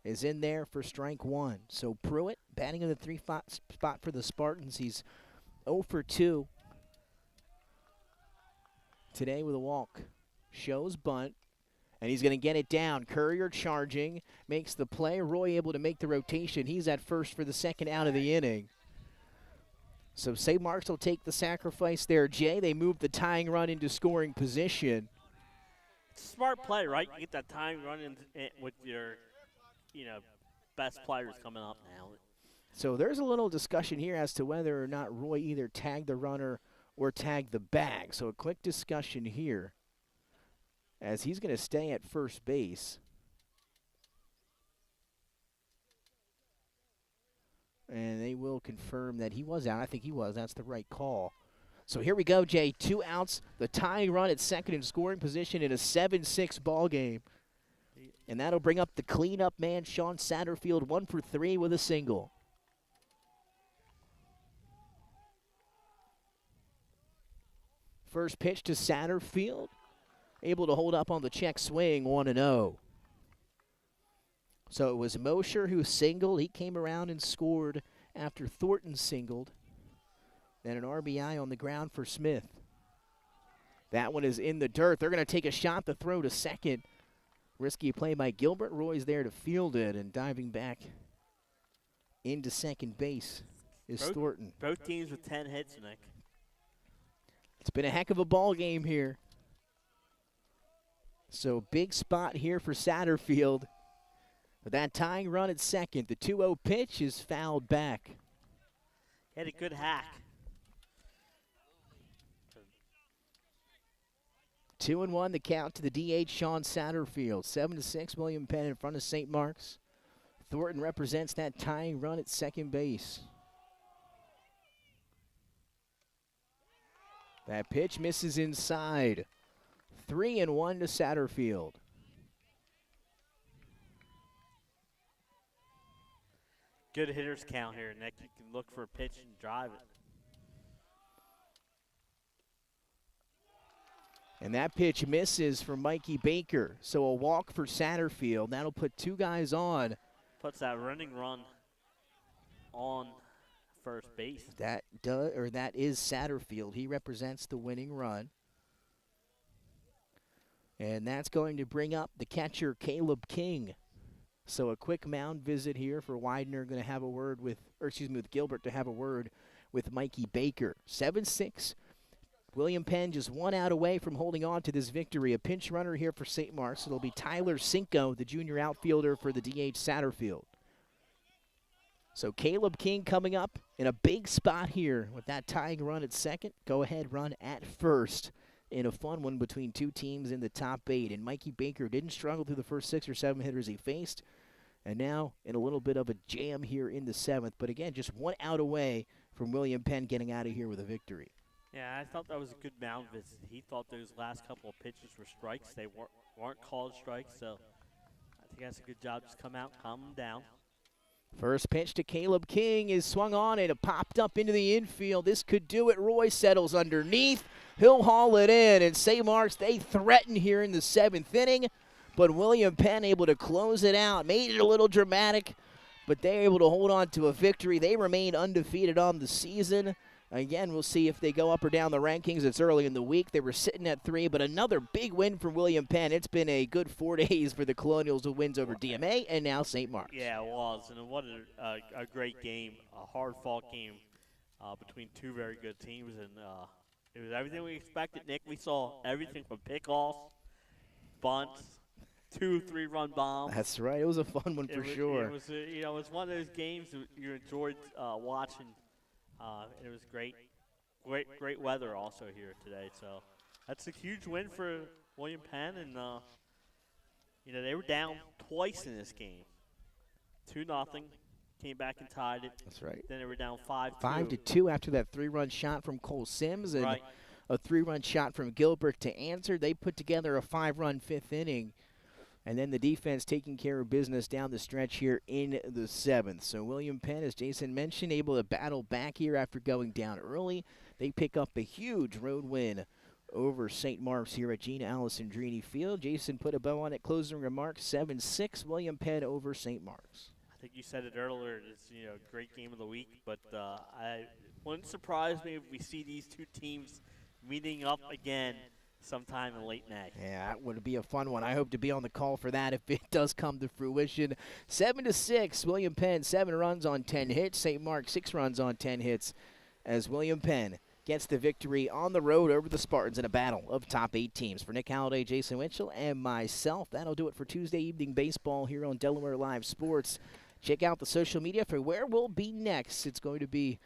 is in there for strike 1. So Pruitt batting in the 3 spot for the Spartans. He's 0 for 2 today with a walk. Shows bunt, and he's going to get it down. Courier charging, makes the play. Roy able to make the rotation. He's at first for the second out of the inning. So St. Mark's will take the sacrifice there, Jay. They move the tying run into scoring position. Smart play, right? You get that tying run in with your, best players coming up now. So there's a little discussion here as to whether or not Roy either tagged the runner or tagged the bag. So a quick discussion here as he's going to stay at first base. And they will confirm that he was out. I think he was. That's the right call. So here we go, Jay. 2 outs. The tying run at second in scoring position in a 7-6 ball game. And that'll bring up the cleanup man, Sean Satterfield, 1 for 3 with a single. First pitch to Satterfield, able to hold up on the check swing, 1-0. So it was Mosher who singled. He came around and scored after Thornton singled. Then an RBI on the ground for Smith. That one is in the dirt. They're going to take a shot to throw to second. Risky play by Gilbert. Roy's there to field it, and diving back into second base is Thornton. Both teams with 10 hits, Nick. It's been a heck of a ball game here. So big spot here for Satterfield. With that tying run at second, the 2-0 pitch is fouled back. He had a good hack. 2-1 the count to the DH, Sean Satterfield. 7-6, William Penn in front of St. Mark's. Thornton represents that tying run at second base. That pitch misses inside. 3-1 to Satterfield. Good hitters count here, Nick. You can look for a pitch and drive it. And that pitch misses for Mikey Baker. So a walk for Satterfield. That'll put two guys on. Puts that running run on first base. That is Satterfield. He represents the winning run. And that's going to bring up the catcher, Caleb King. So a quick mound visit here for Widener, going to have a word with Gilbert to have a word with Mikey Baker. 7-6. William Penn just 1 out away from holding on to this victory. A pinch runner here for St. Mark's. It'll be Tyler Cinco, the junior outfielder for the DH Satterfield. So Caleb King coming up in a big spot here with that tying run at second. Go-ahead run at first in a fun one between two teams in the top 8. And Mikey Baker didn't struggle through the first 6 or 7 hitters he faced. And now in a little bit of a jam here in the 7th. But again, just 1 out away from William Penn getting out of here with a victory. Yeah, I thought that was a good mound visit. He thought those last couple of pitches were strikes. They weren't called strikes, so I think that's a good job. Just come out, calm them down. First pitch to Caleb King is swung on and it popped up into the infield. This could do it. Roy settles underneath. He'll haul it in, and St. Mark's, they threaten here in the 7th inning, but William Penn able to close it out. Made it a little dramatic, but they're able to hold on to a victory. They remain undefeated on the season. Again, we'll see if they go up or down the rankings. It's early in the week. They were sitting at 3, but another big win for William Penn. It's been a good 4 days for the Colonials with wins over DMA and now St. Mark's. Yeah, it was, and what a great game, a hard-fought game between two very good teams, and it was everything we expected, Nick. We saw everything from pickoffs, bunts, 2 3-run bombs. That's right. It was a fun one for sure. It was, it was one of those games that you enjoyed watching. It was great weather also here today. So that's a huge win for William Penn, and they were down twice in this game, 2-0. Came back and tied it. That's right. Then they were down 5-2. 5-2 after that 3-run shot from Cole Sims and a 3-run shot from Gilbert to answer. They put together a 5-run 5th inning. And then the defense taking care of business down the stretch here in the 7th. So William Penn, as Jason mentioned, able to battle back here after going down early. They pick up a huge road win over St. Mark's here at Gene Alessandrini Field. Jason put a bow on it. Closing remarks, 7-6, William Penn over St. Mark's. I think you said it earlier. It's great game of the week, but I wouldn't surprise me if we see these two teams meeting up again sometime in late May. Yeah, that would be a fun one. I hope to be on the call for that if it does come to fruition. 7-6, William Penn, 7 runs on 10 hits. St. Mark's, 6 runs on 10 hits as William Penn gets the victory on the road over the Spartans in a battle of top 8 teams. For Nick Halliday, Jason Winchell, and myself, that'll do it for Tuesday evening baseball here on Delaware Live Sports. Check out the social media for where we'll be next. It's going to be